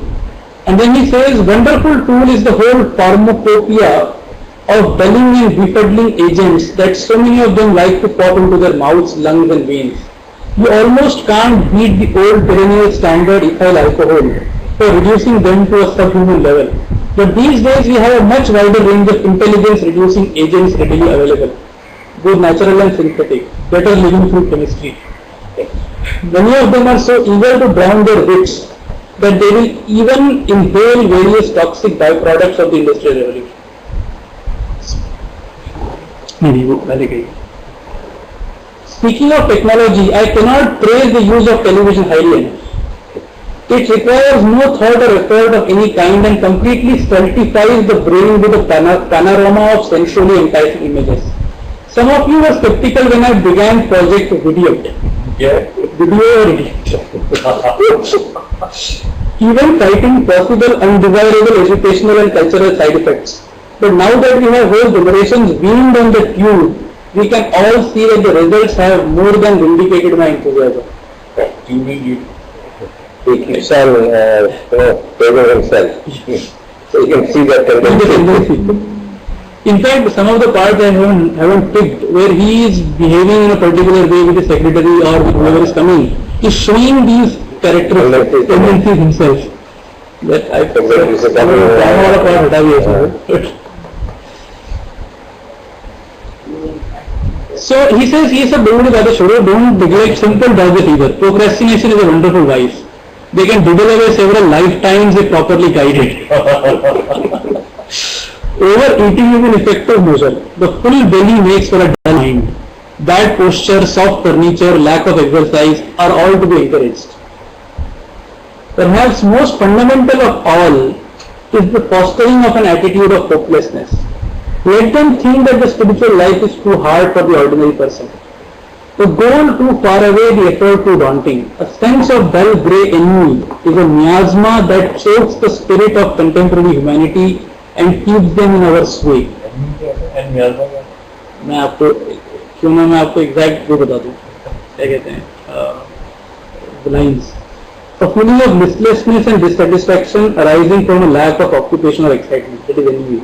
And then he says, wonderful tool is the whole pharmacopoeia of dulling and befuddling agents that so many of them like to pop into their mouths, lungs and veins. You almost can't beat the old perennial standard ethyl alcohol for reducing them to a subhuman level. But these days we have a much wider range of intelligence reducing agents readily available. Both natural and synthetic, better living through chemistry. Many of them are so eager to drown their wits that they will even inhale various toxic byproducts of the Industrial Revolution. Speaking of technology, I cannot praise the use of television highly enough. It requires no thought or effort of any kind and completely stultifies the brain with a panorama of sensually enticing images. Some of you were skeptical when I began Project Vidiot. Video Idiot. Even citing possible undesirable educational and cultural side effects. But now that we have whole generations beamed on the tube, we can all see that the results have more than vindicated my enthusiasm. he keeps on, saving himself. So you can see that tendency. In fact, some of the parts I haven't picked where he is behaving in a particular way with the secretary or with whoever is coming, is showing these characteristics, tendencies himself. That I So he says he is a Doodle by the Shoro, don't neglect simple target either. Procrastination is a wonderful vice. They can doodle away several lifetimes if properly guided. Overeating is an effective measure. The full belly makes for a dull mind. Bad posture, soft furniture, lack of exercise are all to be encouraged. Perhaps most fundamental of all is the fostering of an attitude of hopelessness. Let them think that the spiritual life is too hard for the ordinary person. The goal too far away, the effort too daunting. A sense of dull grey ennui is a miasma that chokes the spirit of contemporary humanity and keeps them in our sway. मैं आपको क्यों ना मैं आपको exact वो बता दूं क्या कहते हैं lines. A feeling of listlessness and dissatisfaction arising from a lack of occupation or excitement. That is ennui.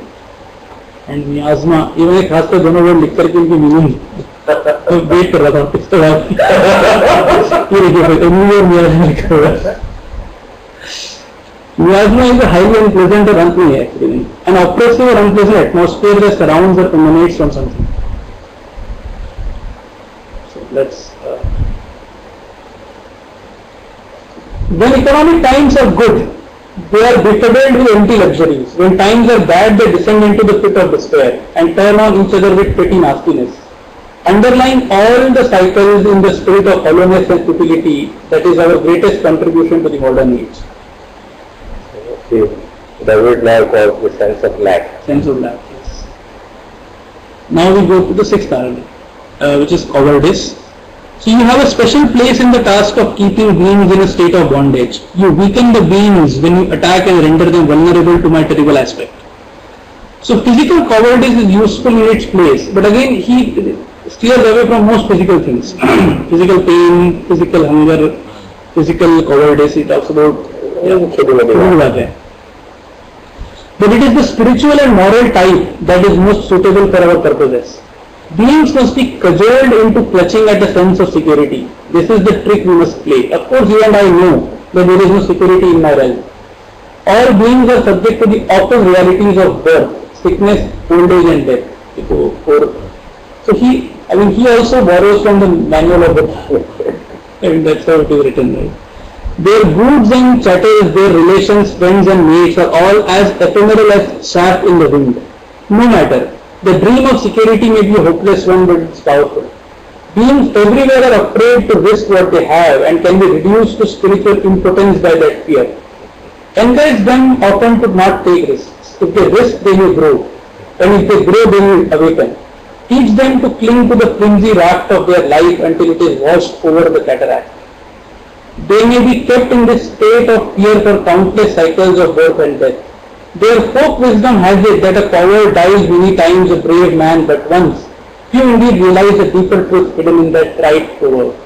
And miasma, ये मैंने खासकर दोनों वर्ड लिख करके उनकी मीनिंग वेट कर रहा था इसके बाद ये देखिए फिर ennui और miasma लिखा हुआ है. Miasma is a highly unpleasant or unpleasant actually. An oppressive or unpleasant atmosphere that surrounds or emanates from something. So let's. When economic times are good, they are befuddled with empty luxuries. When times are bad, they descend into the pit of despair and turn on each other with petty nastiness. Underlying all the cycles in the spirit of hollowness and futility, that is our greatest contribution to the modern age. David now calls the sense of lack. Sense of lack, yes. Now we go to the sixth article, which is cowardice. So you have a special place in the task of keeping beings in a state of bondage. You weaken the beings when you attack and render them vulnerable to my terrible aspect. So physical cowardice is useful in its place, but again he steers away from most physical things. Physical pain, physical hunger, physical cowardice, he talks about. But it is the spiritual and moral type that is most suitable for our purposes. Beings must be cajoled into clutching at a sense of security. This is the trick we must play. Of course, you and I know that there is no security in my realm. All beings are subject to the awful realities of birth, sickness, old age and death. So he also borrows from the manual of the and that's how it is written, right? Their goods and chatters, their relations, friends and mates are all as ephemeral as chaff in the wind. No matter. The dream of security may be a hopeless one, but it's powerful. Beings everywhere are afraid to risk what they have and can be reduced to spiritual impotence by that fear. Encourage them often to not take risks. If they risk, they will grow. And if they grow, they will awaken. Teach them to cling to the flimsy raft of their life until it is washed over the cataract. They may be kept in this state of fear for countless cycles of birth and death. Their folk wisdom has it that a coward dies many times, a brave man but once. Few indeed realize the deeper truth hidden in that trite proverb.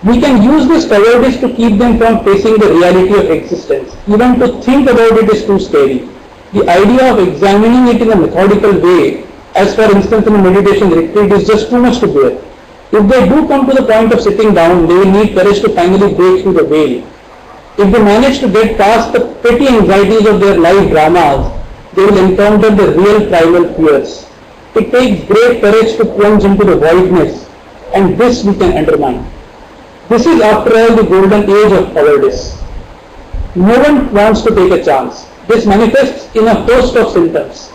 We can use this cowardice to keep them from facing the reality of existence. Even to think about it is too scary. The idea of examining it in a methodical way, as for instance in a meditation retreat, is just too much to bear. If they do come to the point of sitting down, they will need courage to finally break through the veil. If they manage to get past the petty anxieties of their life dramas, they will encounter the real primal fears. It takes great courage to plunge into the voidness, and this we can undermine. This is after all the golden age of cowardice. No one wants to take a chance. This manifests in a host of symptoms.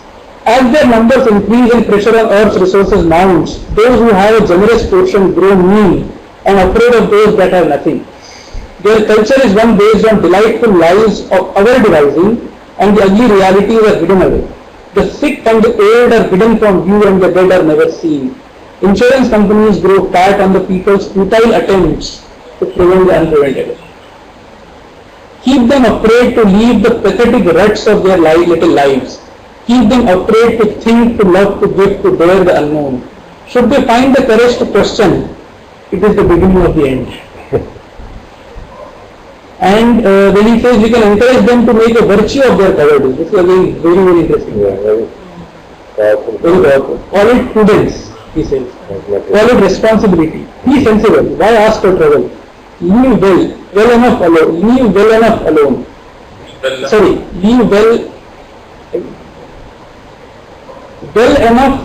As their numbers increase and pressure on Earth's resources mounts, those who have a generous portion grow mean and afraid of those that have nothing. Their culture is one based on delightful lies of our devising, and the ugly realities are hidden away. The sick and the old are hidden from view and the dead are never seen. Insurance companies grow fat on the people's futile attempts to prevent the unpreventable. Keep them afraid to leave the pathetic ruts of their little lives. Keep them afraid to think, to love, to give, to dare the unknown. Should they find the courage to question, it is the beginning of the end. And then he says we can encourage them to make a virtue of their cowardice. This is again very, very interesting. Yeah, very powerful. Very powerful. Call it prudence, he says. Call it responsibility. Be sensible. Why ask for trouble? Leave well enough alone. Leave well enough alone. Sorry, leave well enough.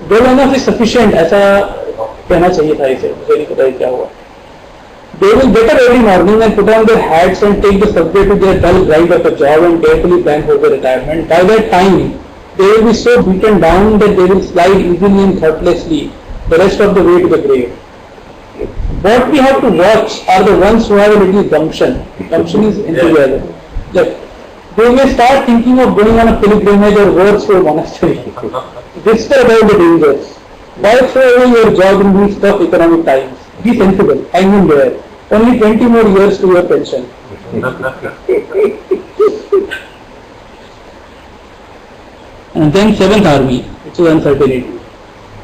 Well enough is sufficient. ऐसा कहना चाहिए था इसे. मुझे नहीं पता क्या हुआ. They will get up every morning and put on their hats and take the subway to their dull grind of a job and carefully plan for their retirement. By that time, they will be so beaten down that they will slide easily and thoughtlessly the rest of the way to the grave. What we have to watch are the ones who have a little gumption. Gumption is enthusiasm. Like, they may start thinking of going on a pilgrimage or worse to a monastery. Whisper about the dangers. Why throw away your job in these tough economic times? Be sensible, hang in there. Only 20 more years to your pension. And then 7th Army, which is uncertainty.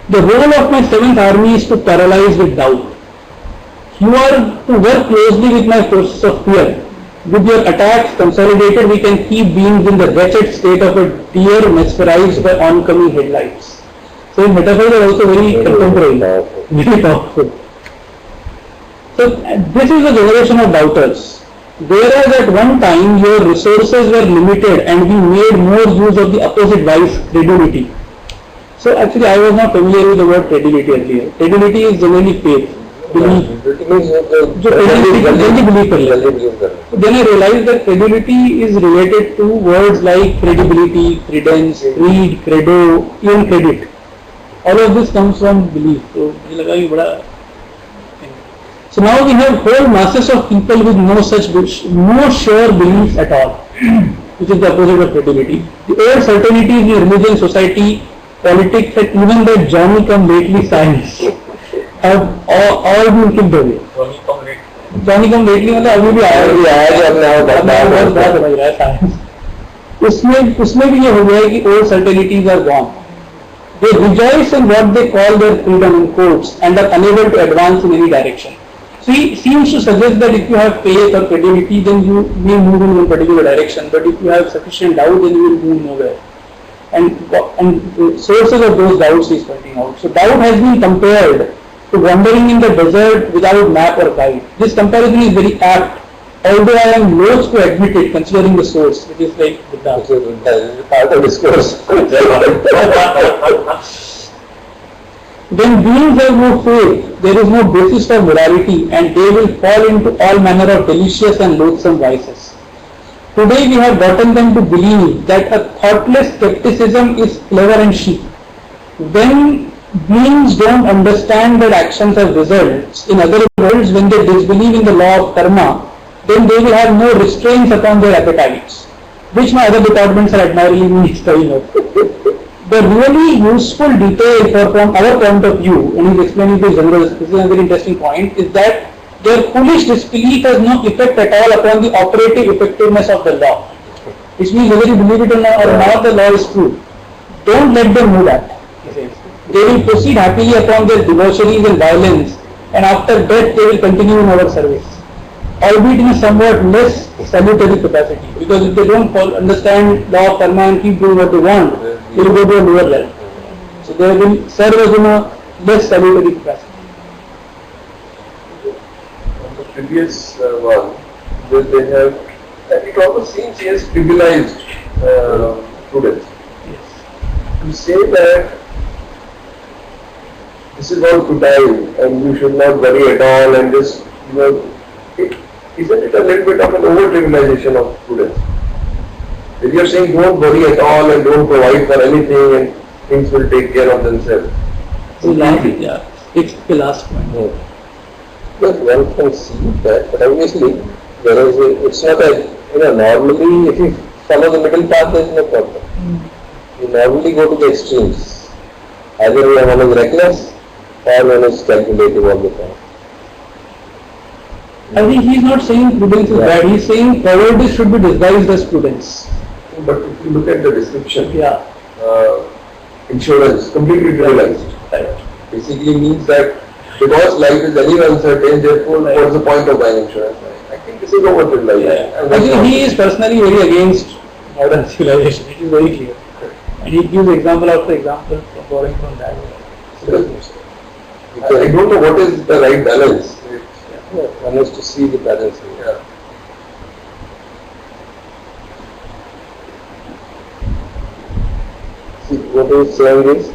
The role of my 7th Army is to paralyze with doubt. You are to work closely with my forces of fear. With your attacks consolidated, we can keep beings in the wretched state of a deer mesmerized by oncoming headlights. So metaphors are also very contemporary, very powerful. So this is a generation of doubters. Whereas at one time your resources were limited and we made more use of the opposite vice, credulity. So actually I was not familiar with the word credulity earlier. Credulity is generally faith. Belief. Then I realized that credulity is related to words like credibility, credence, creed, credo, even credit. All of this comes from belief. So now we have whole masses of people with no sure beliefs at all, which is the opposite of credulity. The old certainties in religion, society, politics, and even the Johnny-come-lately science have all been kicked away. Johnny-come-lately मतलब अभी भी आया उसमें भी ये हो गया है कि old certainties are gone. They rejoice in what they call their freedom in quotes and are unable to advance in any direction. So he seems to suggest that if you have faith or credibility, then you may move in one particular direction. But if you have sufficient doubt, then you will move nowhere. And the sources of those doubts he is pointing out. So doubt has been compared to wandering in the desert without map or guide. This comparison is very apt, although I am loath to admit it, considering the source, which is like Buddha. Part of discourse. When beings have no faith, there is no basis for morality and they will fall into all manner of delicious and loathsome vices. Today we have gotten them to believe that a thoughtless skepticism is clever and chic. When beings don't understand that actions have results, in other words, when they disbelieve in the law of karma, then they will have no restraints upon their appetites, which my other departments are admirably studying of. The really useful detail from our point of view, when he's explaining this general, this is a very interesting point, is that their foolish disbelief has no effect at all upon the operative effectiveness of the law. Which means whether you believe it or not, the law is true. Don't let them know that. They will proceed happily upon their debaucheries and violence, and after death they will continue in our service, albeit in a somewhat less salutary capacity. Because if they don't understand law of karma and keep doing what they want, they will go to a lower level. So they will serve as in a less salutary capacity. On the previous one, they have, it almost seems he has trivialized prudence. To say that this is all futile and you should not worry at all and just, isn't it a little bit of an over-trivialization of prudence? If you are saying don't worry at all and don't provide for anything and things will take care of themselves. So it's the last point. Yes, one can see that, but obviously it's not a, normally if you follow the middle path there is no problem. You normally go to the extremes. Either one is reckless or one is calculative all the time. I think he is not saying prudence is bad, he is saying cowardice should be disguised as prudence. But if you look at the description, Yeah. Insurance, completely trivialized. Right. Basically means that because life is very uncertain, therefore what's the point of buying insurance? I think this is overkill life. And that's Actually, not- he is personally very against modern civilization. It is very clear. And he gives example after example borrowing from that. Because I don't know what is the right balance. One has to see the balance here. See, what he is saying is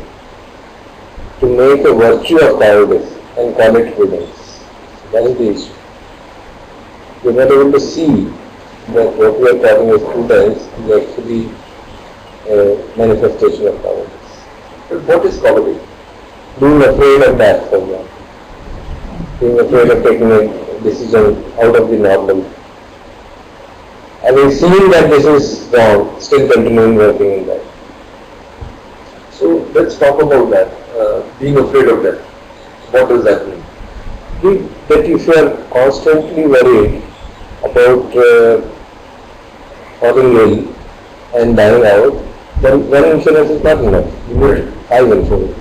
to make a virtue of cowardice and call it prudence. That is the issue. We are not able to see that what we are calling as prudence is actually a manifestation of cowardice. But what is cowardice? Being afraid of that, for example. Being afraid of taking a decision out of the normal. Having seen that this is wrong, still continuing working in that. So let's talk about that. Being afraid of that. What does that mean? That if you are constantly worried about falling ill and dying out, then one insurance is not enough. You need 5 insurances.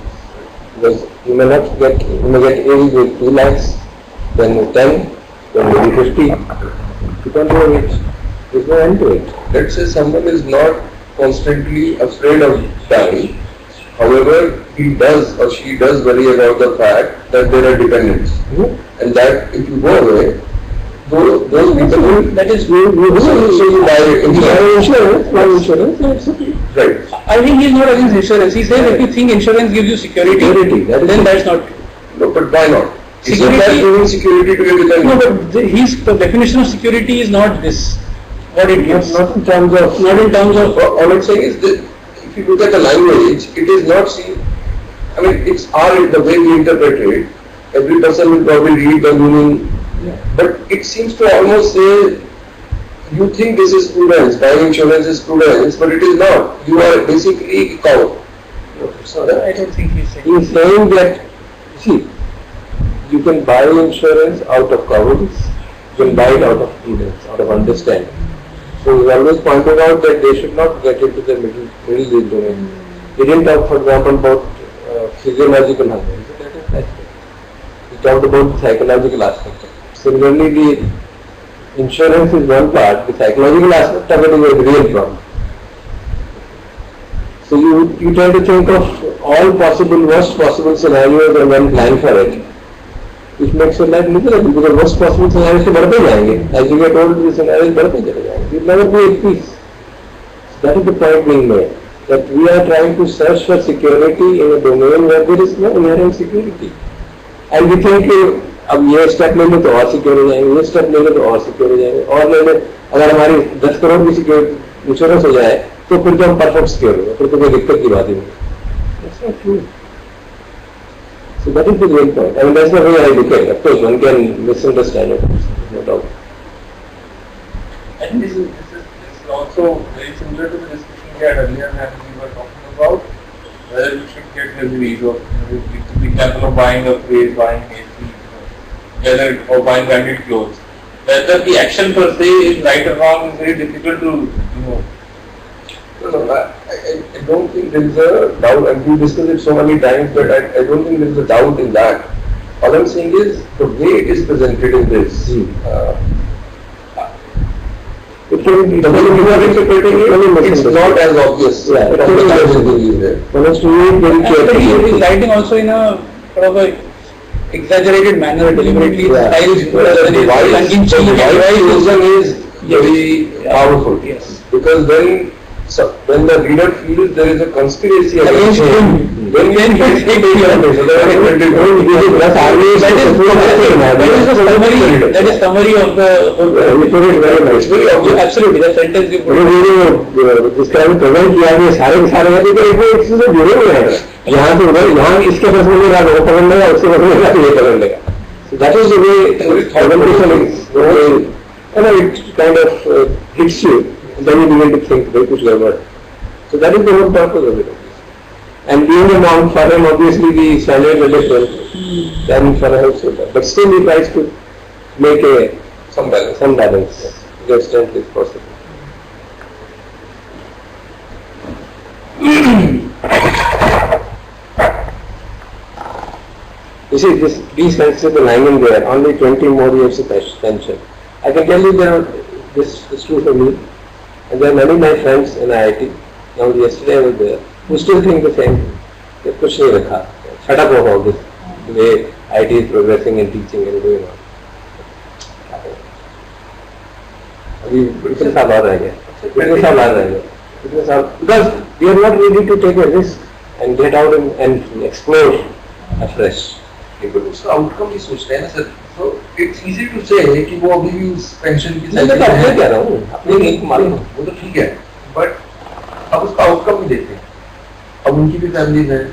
Because you may get ill with 2 lakhs, then with 10, then maybe 50. You can't do it. There's no end to it. Let's say someone is not constantly afraid of dying. However, he does or she does worry about the fact that there are dependents. And that if you go away, those people will... That is So you buy insurance, that's okay. right. I think he is not against insurance. He says if you think insurance gives you security, Security, that is then it. that's not true. No, but why not? Security- Isn't that giving security to your No, dependent? but the definition of security is not this. What it gives. Not in terms of... Not in terms of... All I'm saying is that if you look at the language, it is not seen... I mean, it's the way we interpret it. Every person will probably read the meaning. But it seems to almost say, you think this is prudence, buying insurance is prudence, but it is not. You are basically a coward. I don't think he's saying. He is saying that, see, you can buy insurance out of cowardice, you can buy it out of prudence, out of understanding. So he always pointed out that they should not get into the middle domain. He didn't talk, for example, about physiological hunger. He talked about the psychological aspect. Similarly, the insurance is one part, the psychological aspect of it is a real problem. So you try to think of all possible, worst possible scenarios and then plan for it, which makes your life miserable because worst possible scenarios to बढ़ते जाएंगे. As you get older, the scenarios बढ़ते चले जाएंगे. You'll never be at peace. So that is the point being made, that we are trying to search for security in a domain where there is no inherent security. And we think अब ये step ले लो तो और secure हो जाएंगे, ये step ले लो तो और सिक्योर हो जाएंगे, और ले लो अगर हमारी 10 करोड़ की सिक्योर इंश्योरेंस हो जाए तो फिर तो हम परफेक्ट सिक्योर हो गए, फिर तो कोई दिक्कत की बात ही नहीं. That's not true. So that is the real point. I mean, that's the way I look at it. Of course, one can misunderstand it, no doubt. And this is also very similar to the discussion we had earlier when we were talking about whether we should get deliveries or the example of buying a phrase, buying AC, whether or buying branded clothes. Whether the action per se is right or wrong is very difficult to know. No, I don't think there is a doubt, and we discussed it so many times, but I don't think there is a doubt in that. All I'm saying is the way it is presented in this. It can be, the way you are interpreting it, it's not as obvious. Yeah, one has to read very Actually, he is carefully. writing also in a sort of a exaggerated manner, deliberately. Yeah. The wise wisdom is very powerful. Yes. Because when the reader feels there is a conspiracy against him, then he will take the other. So that is summary of the whole. You put it very nice. Very obvious. Absolutely, that sentence you put it. जिसका भी present किया है सारे के सारे हैं तो एक चीज से जुड़े हुए हैं. यहाँ से उधर यहाँ इसके बस में लगा वो पकड़ लेगा उसके बस में लगा ये पकड़ लेगा. So that is the way presentation is. You know, it kind of hits you. And then you begin to think, very kuch garbad. So that is the whole purpose of it. And being a monk, for him obviously the standards are different than for a householder. But still he tries to make some balance to the extent is possible. The see, these principles hanging there, only 20 more years of pension. I can tell you this is true for me, and there are many of my friends in IIT, only yesterday I was there, who still think the same thing. They kuch nahi rakha. Shut up about this, the way IIT is progressing and teaching and going on. अभी कितने साल और रह गए? कितने साल और रह गए? कितने साल? Because we are not ready to take a risk and get out and explore afresh. लेकिन उसका आउटकम भी सोच रहे हैं ना सर, तो इट्स इजी टू से कि वो अभी भी उस पेंशन की मैं तो अपने कह रहा हूँ, अपने नहीं मालूम, वो तो ठीक है, बट अब उसका आउटकम भी देखते हैं. अब उनकी भी फैमिलीज है,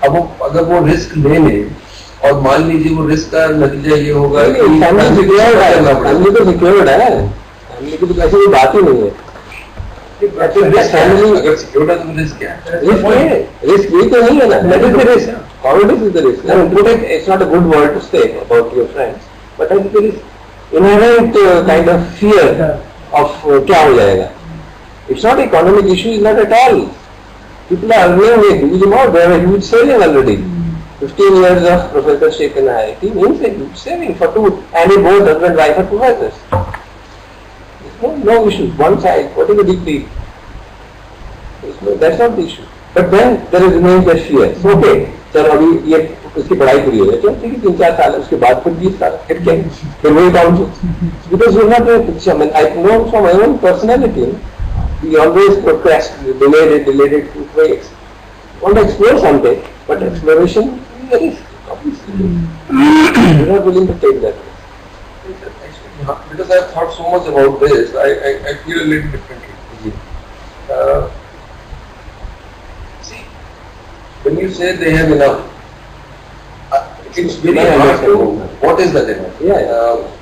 अब वो अगर वो रिस्क ले ले और मान लीजिए वो रिस्क का नतीजा ये होगा कि फैमिली सिक्योर्ड है, फैमिली तो सिक्योर्ड है, फैमिली की तो ऐसी कोई बात ही नहीं है. अगर सिक्योर्ड है तो रिस्क क्या है? रिस्क भी तो नहीं है ना. That is the risk. Cowardice is the risk. Now, it's not a good word to say about your friends, but I think there is inherent kind of fear of क्या हो जाएगा. It's not economic issue, it's not at all. People are earning a huge amount. They have a huge saving already. 15 years of professorship in IIT means a huge saving for two, and if both husband and wife are professors. No issue. One side, what is the big deal? That's not the issue. But then there is remains the fear. So okay, चलो अभी ये उसकी पढ़ाई पूरी हो जाए, चलो ठीक है 3-4 साल उसके बाद फिर 20 साल, फिर क्या? फिर वही काम से. Because we are not doing picture. I mean, I know from my own personality, we always procrastinate, delayed it 2 ways. Want to explore something, but exploration is a risk. Obviously, we are not willing to take that risk. Because I have thought so much about this, I feel a little differently. See, when you say they have enough, it's very hard to, what is that enough?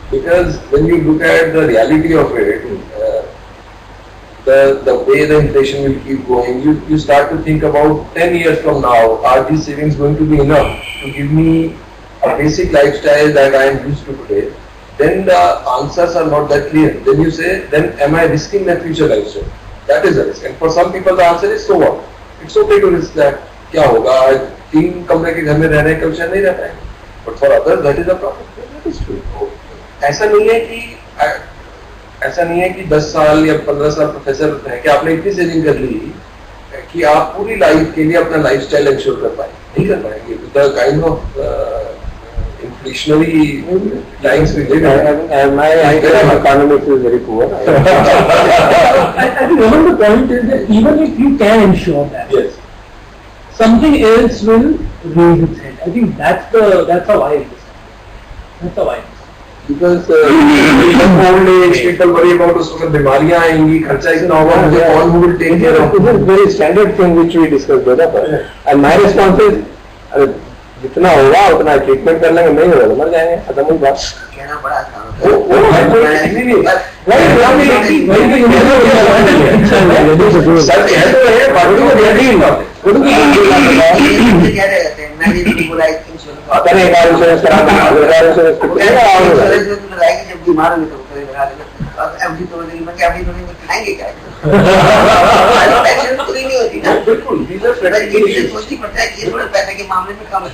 Because when you look at the reality of it, the way the inflation will keep going, you start to think about 10 years from now, are these savings going to be enough to give me a basic lifestyle that I am used to today? Then the answers are not that clear. Then you say, then am I risking my future lifestyle? That is a risk. And for some people the answer is, so what? It's okay to risk that. क्या होगा? 3 कमरे के घर में रहने का विषय नहीं रहता है. But for others that is a problem. That is true. ऐसा नहीं है कि 10 साल या 15 साल प्रोफेसर है कि आपने इतनी सेविंग कर ली कि आप पूरी लाइफ के लिए अपना लाइफस्टाइल इंश्योर कर पाए. नहीं कर पाएंगे. The kind of inflationary times we live in. My idea of economics is very poor. I think one of the point is that even if you can ensure that, Yes. something else will raise its head. I think that's how I understand. That's how I understand. Because old age people worry about उसमें बीमारियां आएंगी, खर्चा इतना होगा, मुझे कौन who will take care of? This is very standard thing which we discussed brother. And my response is, जितना होगा उतना ट्रीटमेंट कर लेंगे, नहीं होगा तो मर जाएंगे, खत्म हुई बात. कहना बड़ा था. सर कह तो है, बाकी को यकीन मत. अपने कार इंश्योरेंस कराना, जब बीमार होंगे तो अभी तो नहीं खाएंगे क्या? टेंशन पूरी नहीं होती ना. बिल्कुल. सोचनी पड़ता है कि थोड़ा पैसे के मामले में कम है.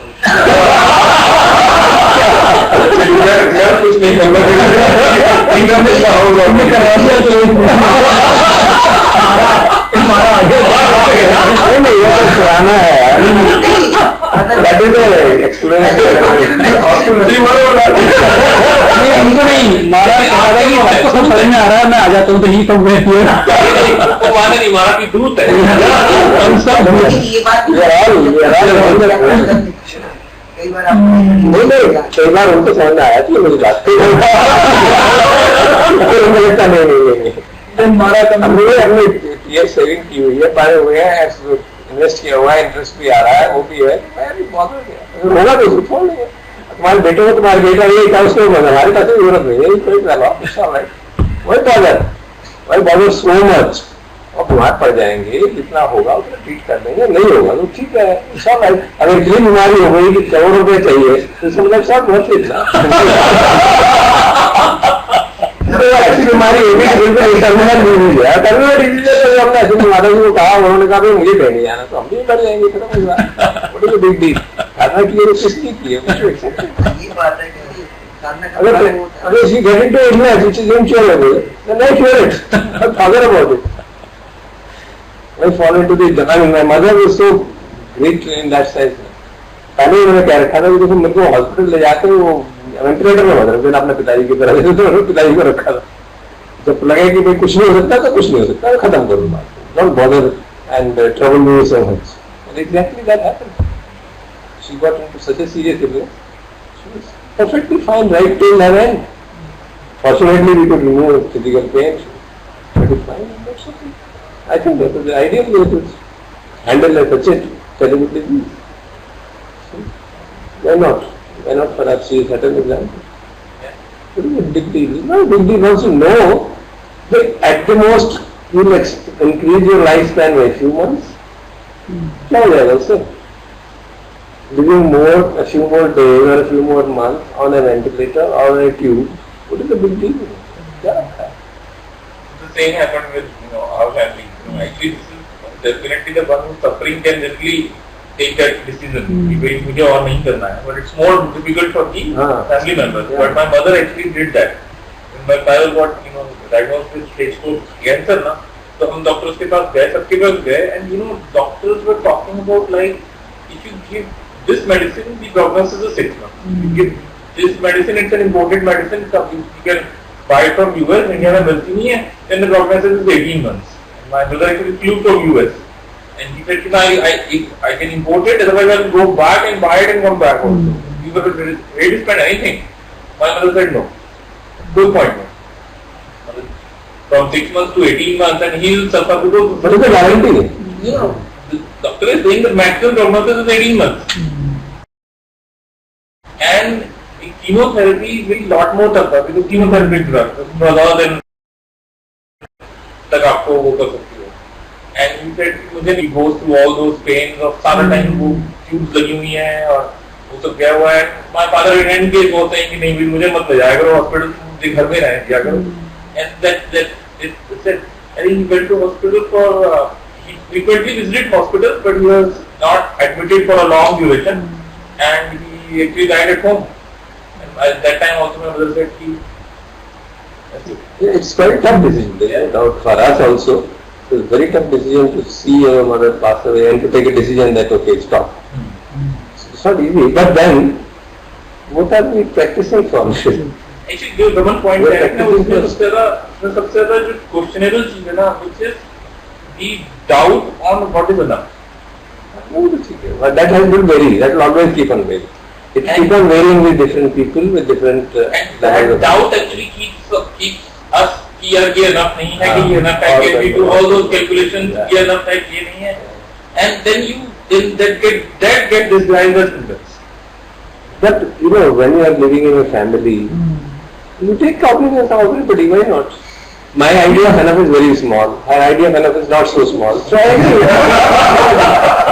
कुछ नहीं कराना है. उनको नहीं मारा कि आपको सब समझ में आ रहा है, मैं आ जाता हूँ तो ही सब रहती है. मारा नहीं, मारा की दूत है. ये बात कई बार कई बार उनको समझ में आया कि मुझे बात हमने ये सेविंग की हुई है, पाए हुए हैं, इन्वेस्ट किया हुआ है, इंटरेस्ट भी आ रहा है, वो भी है. मैं भी बहुत होगा तो छोड़ लेंगे. तुम्हारे बेटे को तुम्हारे बेटा ये क्या उसको हमारे पास जरूरत नहीं है, कोई बॉदर सो मच. और बीमार पड़ जाएंगे, जितना होगा उतना ट्रीट कर देंगे, नहीं होगा तो ठीक है. अगर इतनी बीमारी हो गई कि करोड़ रुपए चाहिए तो इसका मतलब सब बहुत इतना ऐसी बीमारी होगी कि बिल्कुल टर्मिनल डिजीज है. टर्मिनल डिजीज हमने ऐसे माता जी को कहा, उन्होंने कहा भाई मुझे कहीं नहीं जाना, तो हम भी कर जाएंगे, खत्म हो गया। What is the big deal? करना की है किसकी की है, कुछ एक्सेप्ट। ये बात है कि अगर she get into illness which is incurable, then I cure it. Forget about it. I fall into the, I mean my mother was so great in that sense. पहले ही मैंने क्या रखा था कि जैसे मेरे को हॉस्पिटल ले जाते हैं वो वेंटिलेटर में मत रखते, अपने पिताजी की तरह, तो पिताजी को रखा था। जब लगे कि भाई कुछ नहीं हो सकता तो कुछ नहीं हो सकता, खत्म करो बात, don't bother and trouble me so much. And exactly that happened. She got into such a serious illness. She was perfectly fine right till her end. Fortunately, we could remove physical pain. She was fine, and that's okay. I think that was the ideal way to handle such a terrible disease. So, why not? Why not? Perhaps she is a certain example. It is a big deal. It's not a big deal once you know that at the most you will increase your lifespan by a few months. क्या हो जाएगा उससे? Living more, a few more days or a few more months on a ventilator or a tube, what is the big deal? क्या रखा है? The same happened with our family. Actually, this is definitely the one who's suffering can generally take that decision. कि मुझे और नहीं करना है. But it's more difficult for the family members. Yeah. But my mother actually did that. When my father got diagnosed with stage 4 cancer ना, तो हम doctors के पास गए, सबके पास गए, and doctors were talking about like if you give this medicine, the prognosis is 6 months. You give this medicine, it's an imported medicine, you can buy it from US, India में मिलती नहीं है, then the prognosis is 18 months. And my brother actually flew from US, and he said, I can import it, otherwise I will go back and buy it and come back also. We were ready to spend anything. My mother said no. Good point. From 6 months to 18 months, and he will suffer because. What is the guarantee? The doctor is saying the maximum prognosis is 18 months. And chemotherapy will lot more tougher because chemotherapy drug rather than तक आपको वो कर सकती हो. And he said मुझे भी goes through all those pains of सारा time वो tubes लगी हुई हैं और वो सब गया हुआ है. My father in any case was saying कि नहीं भी मुझे मत ले जाया करो hospital, मुझे घर में रह जाया करो. And that it said, I think he went to hospital for he frequently visited hospital, but he was not admitted for a long duration, and he actually died at home. And at that time also my mother said he. It's very tough decision. Yeah. For us also, it's a very tough decision to see your mother pass away and to take a decision that okay, stop. It's not easy. But then, what are we practicing for? Actually, there was one point that उसमें सबसे ज़्यादा जो questionable चीज़ है ना, which is the doubt on what is enough. But that has been vary. That will always keep on varying. It keeps on varying with different people, with different. And that doubt actually keeps us कि यार ये enough नहीं है, कि ये enough है, कि we do all those calculations, ये enough है, कि ये नहीं है, and then that get disguised as prudence. But when you are living in a family, you take cognizance of everybody. Why not? My idea of enough is very small. Her idea of enough is not so small. So I agree.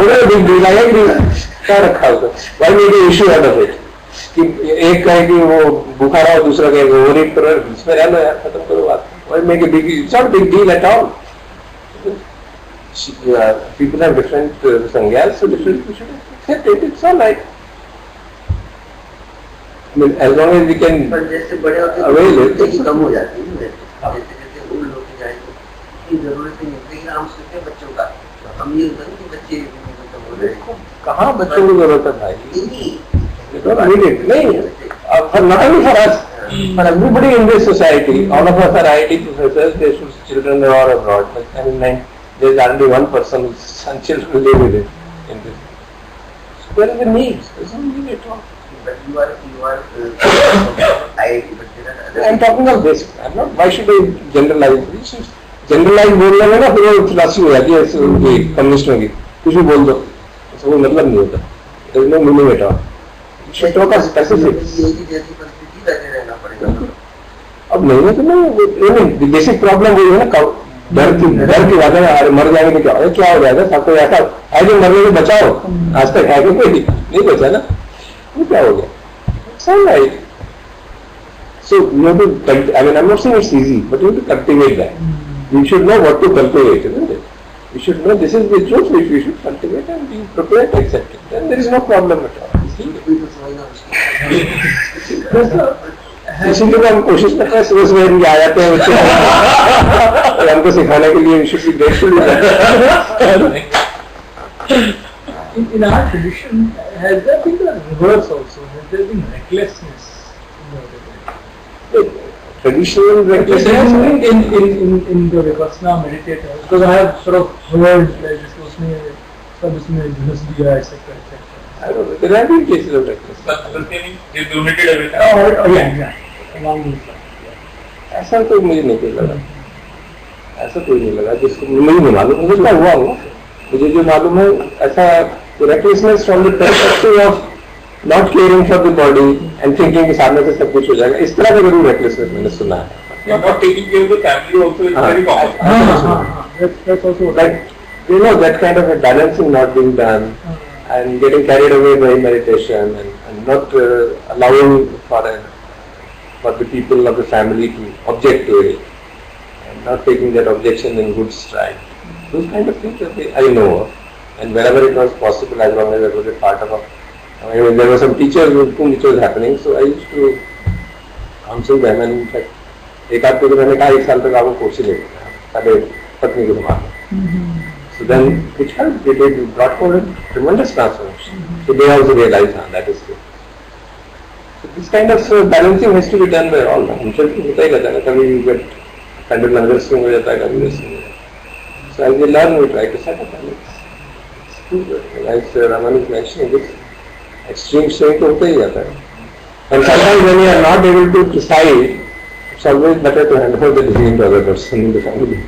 What is a big deal? I agree. क्या रखा होगा? Why make an issue out of it? कि एक कहे कि वो भूखा रहा हो, दूसरा कहे वो ओवरईट करो, इसमें रहना यार, खत्म करो बात. Why make a big deal? It's not a big deal at all. People have different sangyas, so different people should accept it. It's all right. I mean, as long as we can जैसे बड़े होते avail it, कम हो जाती है. जैसे जैसे उन लोग की जाएंगे, की जरूरत नहीं होती है. हम सोचते हैं बच्चों का, हम ये होता है कि बच्चे खत्म हो जाए. कहाँ बच्चों को जरूरत है भाई? नहीं, not only for us, for everybody in this society. All of us are IT professors. Their children are all abroad. I mean, there is only one person whose son children live with it in this. So where is the need? There's no need at all. But you are IIT, but there are other. I'm talking of this. I'm not. Why should I generalize? Generalize बोलने में ना फिर वो philosophy हो जाती है उनकी कम्युनिस्टों की. कुछ भी बोल दो, उसका कोई मतलब नहीं होता. There is no meaning at all. You should talk of specifics. यही जैसी परिस्थिति रहने रहना पड़ेगा. अब नहीं है तो नहीं. बेसिक प्रॉब्लम वही है ना, डर की बात है. मर जाएंगे तो क्या हो जाएगा? सबको ऐसा है जो मरने को बचाओ. आज तक है कोई नहीं बचा ना. वो क्या हो गया? It's all right. So you have to. I mean, I'm not saying it's easy, but you have to cultivate that. You should know what to cultivate, isn't it? We should know this is the truth which we should cultivate and be prepared to accept it. Then there is no problem at all. इसीलिए हम कोशिश करते हैं सुबह सुबह इनके आ जाते हैं बच्चे और हमको सिखाने के लिए should be grateful. In our tradition, has there been the reverse also? Has there been recklessness? Traditional recklessness in the Vipassana meditators, because I have sort of heard like this उसने सब इसमें घुस दिया etc. I don't know. There have been cases of recklessness. But they donated everything. Oh yeah. Along with that. ऐसा तो मुझे नहीं लगा. ऐसा कोई नहीं लगा जिसको मुझे नहीं मालूम. मुझे क्या हुआ हो? मुझे जो मालूम है ऐसा recklessness from the perspective of not caring for the body and thinking कि सामने से सब कुछ हो जाएगा. इस तरह का जरूर recklessness मैंने सुना है. Not taking care of the family also is very common. That's also But you know that kind of a balancing not being done and getting carried away by meditation and not allowing for the people of the family to object to it and not taking that objection in good stride. Those kind of things I know of. And wherever it was possible, as long as I was a part of there were some teachers with whom it was happening, so I used to counsel them and in fact एक आध को तो मैंने कहा 1 साल तक आपको course ही लेगा पहले पत्नी को संभालना. So then it helped, it brought forward tremendous transformation. So they also realized that is true. So this kind of balancing has to be done by all. हम सब को होता ही रहता है, कभी get handle लंगर swing हो जाता है, कभी वैसे हो जाता है. So as we learn, we try to set up balance. As Raman is mentioning, this extreme swing तो होता ही जाता है. And sometimes when you are not able to decide, it's always better to hand over the decision to other person in the family.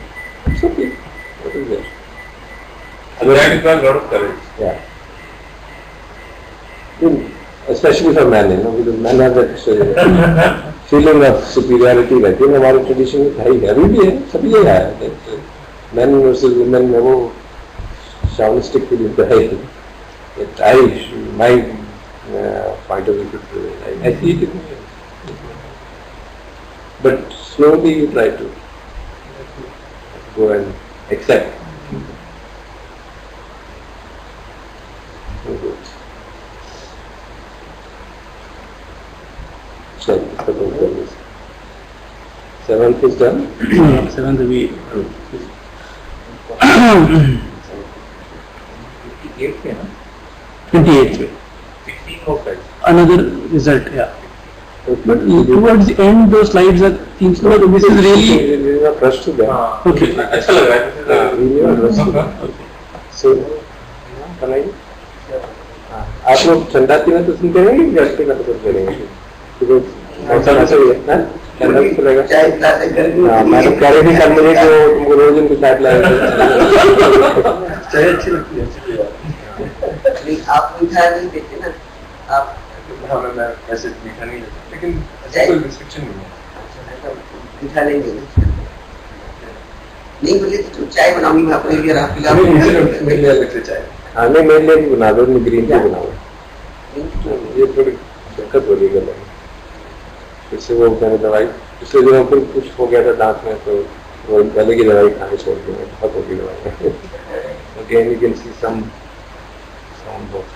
It's okay. What is there? That requires a lot of courage. Yeah. Especially for men, because men have that feeling of superiority रहती है. हमारे tradition में था ही, अभी भी है, सभी जगह है. Men versus women में वो chauvinistic feeling तो है ही. My point of view should I see it. But slowly you try to go and accept. Seventh is done. Seventh we 28th way. 16 more slides. Another result, yeah. But towards the end, those slides are things. No, this is really We are rushed to them. okay. अच्छा लग रहा है. We are rushed to them. So, बनाइए. आप लोग चंदाती में तो सुनते रहेंगे कि व्यक्ति का तो कुछ करेंगे? ऐसा ऐसा ही है ना? चंदा भी चलेगा. चाय पिलाते हैं। मैं तो कह रही थी कल मुझे कि वो तुमको रोज उनको चाय पिलाएगा. चाय अच्छी लगती है. नहीं आप मीठा नहीं देते ना आप मैं ऐसे मीठा नहीं लेता, लेकिन ऐसा कोई रिस्ट्रिक्शन नहीं है. मीठा नहीं देते नहीं बोले तो चाय बनाऊंगी मैं अपने लिए आप पिला मेरे लिए अलग से चाय. हाँ नहीं मेरे लिए भी बना दो, ग्रीन टी बनाओ. ये थोड़ी दिक्कत हो रही है. इससे वो मैंने दवाई इससे जो फिर कुछ हो गया था दांत में तो वो गले की दवाई खानी छोड़ दी. मैं बहुत होगी दवाई. Again you can see some sound box.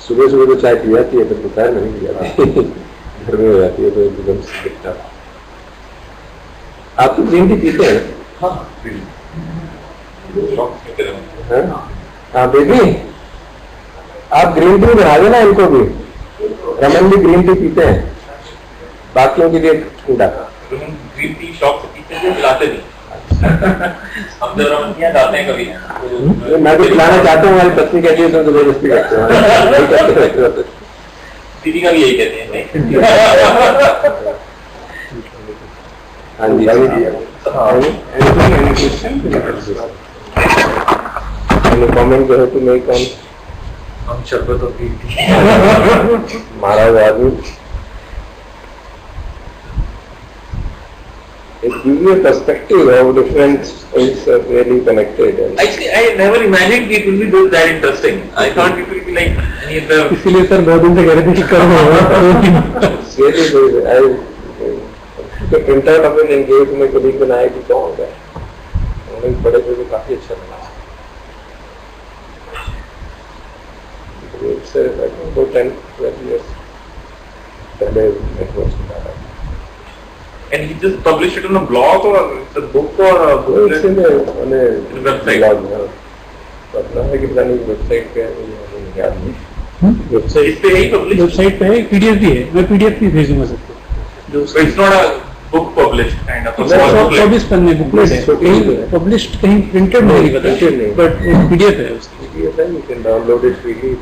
सुबह सुबह तो चाय पी जाती है, फिर दोपहर में नहीं पी जाती. घर में हो जाती है तो एकदम से दिखता. आप तो ग्रीन टी पीते हैं? हाँ बेबी आप ग्रीन टी बना देना इनको भी. रमन भी ग्रीन टी पीते हैं, बाकियों के लिए ठंडा. ग्रीन टी शॉप से पीते हैं, पिलाते नहीं. हम जब रमन जाते हैं कभी. मैं भी पिलाना चाहता हूँ, हमारी पत्नी कहती है तो जबरदस्ती करते हैं. दीदी का भी यही कहते हैं. हाँ जी कॉमेंट जो है तो मेरी कौन हम शरबत और ग्रीन टी मारा हुआ आदमी. It gives you a perspective how different things are really connected. Actually, I never imagined it will be that interesting. I thought it will be like any other. इसीलिए सर 2 दिन से कह रहे थे कि करो. Really, उसके प्रिंटर अभी नहीं गए तो मैं कभी बनाया कि क्या होगा, उन्होंने बड़े थे तो काफी अच्छा बना। It's about 10-12 years पहले नेटवर्क बनाया। And he just published it on a blog or it's a book or a booklet? on a website. blog, अपना है कि पुरानी वेबसाइट पे है, मुझे याद नहीं। वेबसाइट इस पे ही published? वेबसाइट पे है, पीडीएफ भी है, मैं पीडीएफ भी भेजूंगा सबको। जो So it's not a book published kind of a small booklet. 24 पन्ने बुकलेट है, कहीं पब्लिश्ड कहीं प्रिंटेड नहीं Printed नहीं। बट पीडीएफ है उसकी। PDF है, you can download it freely.